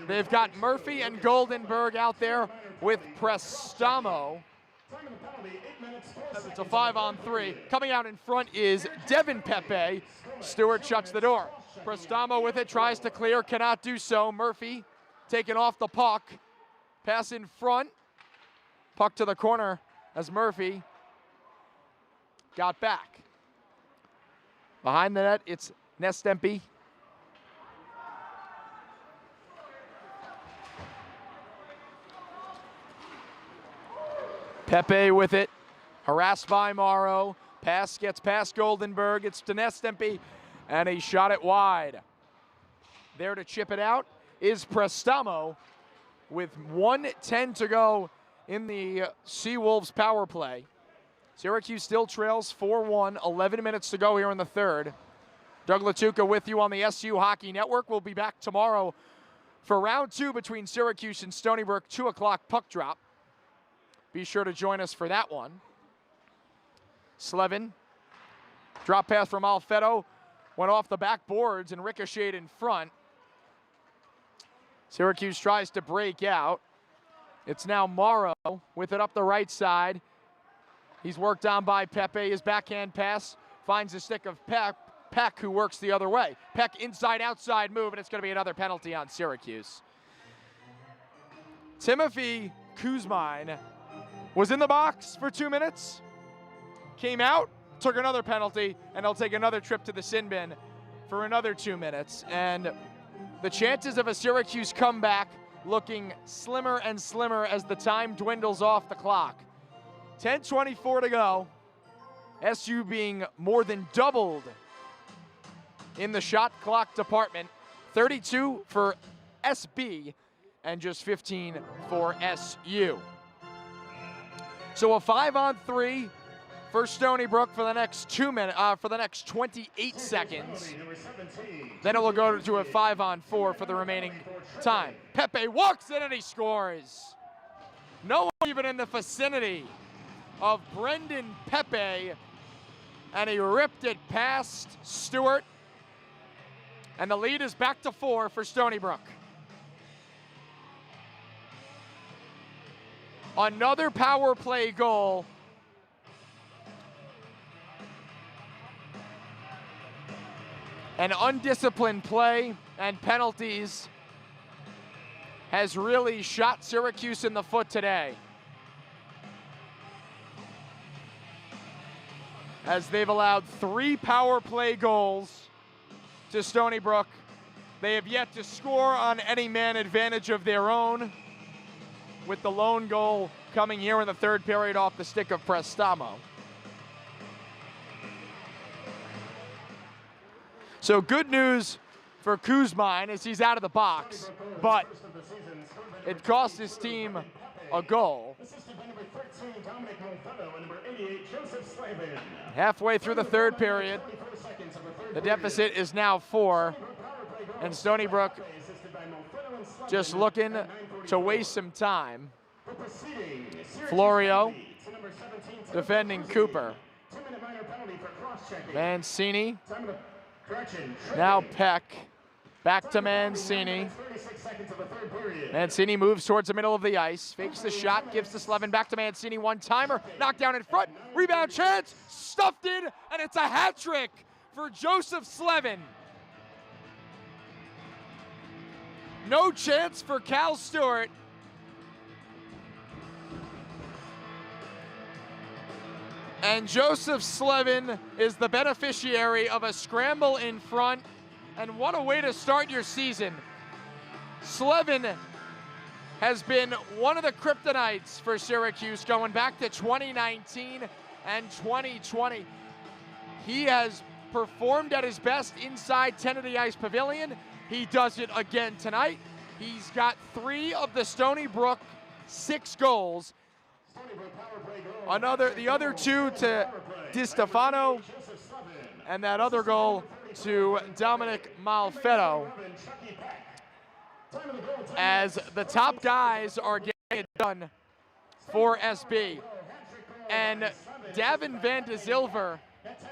They've got Murphy and Goldenberg out there with Prestamo. It's a 5-on-3. Coming out in front is Devin Pepe. Stewart shuts the door. Prestamo with it, tries to clear, cannot do so. Murphy taking off the puck. Pass in front. Puck to the corner as Murphy got back. Behind the net, it's Nestempi. Pepe with it, harassed by Morrow. Pass gets past Goldenberg, it's to Nestempi, and he shot it wide. There to chip it out is Prestamo with 1:10 to go in the Seawolves power play. Syracuse still trails 4-1, 11 minutes to go here in the 3rd. Doug Lattuca with you on the SU Hockey Network. We'll be back tomorrow for round 2 between Syracuse and Stony Brook, 2 o'clock puck drop. Be sure to join us for that one. Slevin, drop pass from Malfetto, went off the backboards and ricocheted in front. Syracuse tries to break out. It's now Morrow with it up the right side. He's worked on by Pepe. His backhand pass finds the stick of Peck, who works the other way. Peck inside-outside move, and it's going to be another penalty on Syracuse. Timothy Kuzmine was in the box for 2 minutes, came out, took another penalty, and he'll take another trip to the sin bin for another 2 minutes. And the chances of a Syracuse comeback looking slimmer and slimmer as the time dwindles off the clock. 10:24 to go. SU being more than doubled in the shot clock department. 32 for SB and just 15 for SU. So a 5-on-3 for Stony Brook for the next 2 minutes, for the next 28 seconds. Then it will go to a 5-on-4 for the remaining time. Pepe walks in and he scores. No one even in the vicinity of Brendan Pepe, and he ripped it past Stewart. And the lead is back to 4 for Stony Brook. Another power play goal. And undisciplined play and penalties has really shot Syracuse in the foot today, as they've allowed 3 power play goals to Stony Brook. They have yet to score on any man advantage of their own, with the lone goal coming here in the third period off the stick of Prestamo. So good news for Kuzmine as he's out of the box, but it cost his team a goal. Halfway through the third period, the deficit is now 4, and Stony Brook just looking to waste some time. Florio defending Cooper. Mancini. Now Peck. Back to Mancini. Mancini moves towards the middle of the ice. Fakes the shot, gives to Slevin. Back to Mancini, one-timer. Knocked down in front. Rebound chance. Stuffed in, and it's a hat trick for Joseph Slevin. No chance for Cal Stewart. And Joseph Slevin is the beneficiary of a scramble in front. And what a way to start your season. Slevin has been one of the kryptonites for Syracuse going back to 2019 and 2020. He has performed at his best inside 10 of the ice pavilion. He does it again tonight. He's got 3 of the Stony Brook 6 goals. The other 2 to DiStefano, and that other goal to Dominic Malfetto, as the top guys are getting it done for SB. And Davin Van de Zilver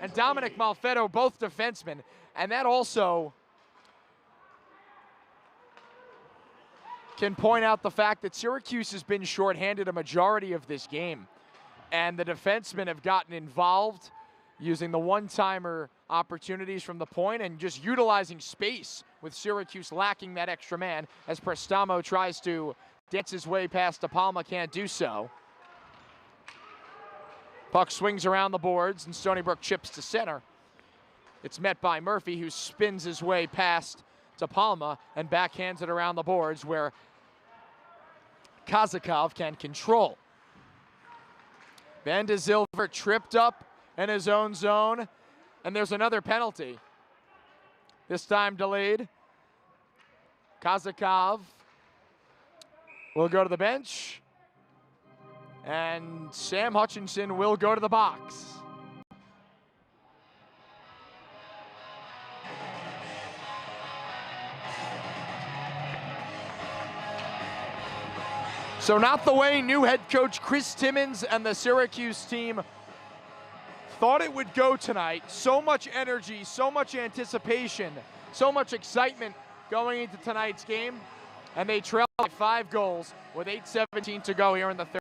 and Dominic Malfetto, both defensemen, and that also can point out the fact that Syracuse has been shorthanded a majority of this game, and the defensemen have gotten involved using the one-timer opportunities from the point and just utilizing space, with Syracuse lacking that extra man as Prestamo tries to dance his way past De Palma, can't do so. Puck swings around the boards and Stony Brook chips to center. It's met by Murphy, who spins his way past De Palma and backhands it around the boards, where Kazakov can control. Van de Zilver tripped up in his own zone, and there's another penalty. This time delayed. Kazakov will go to the bench, and Sam Hutchinson will go to the box. So not the way new head coach Chris Timmons and the Syracuse team thought it would go tonight. So much energy, so much anticipation, so much excitement going into tonight's game. And they trail by 5 goals with 8:17 to go here in the third.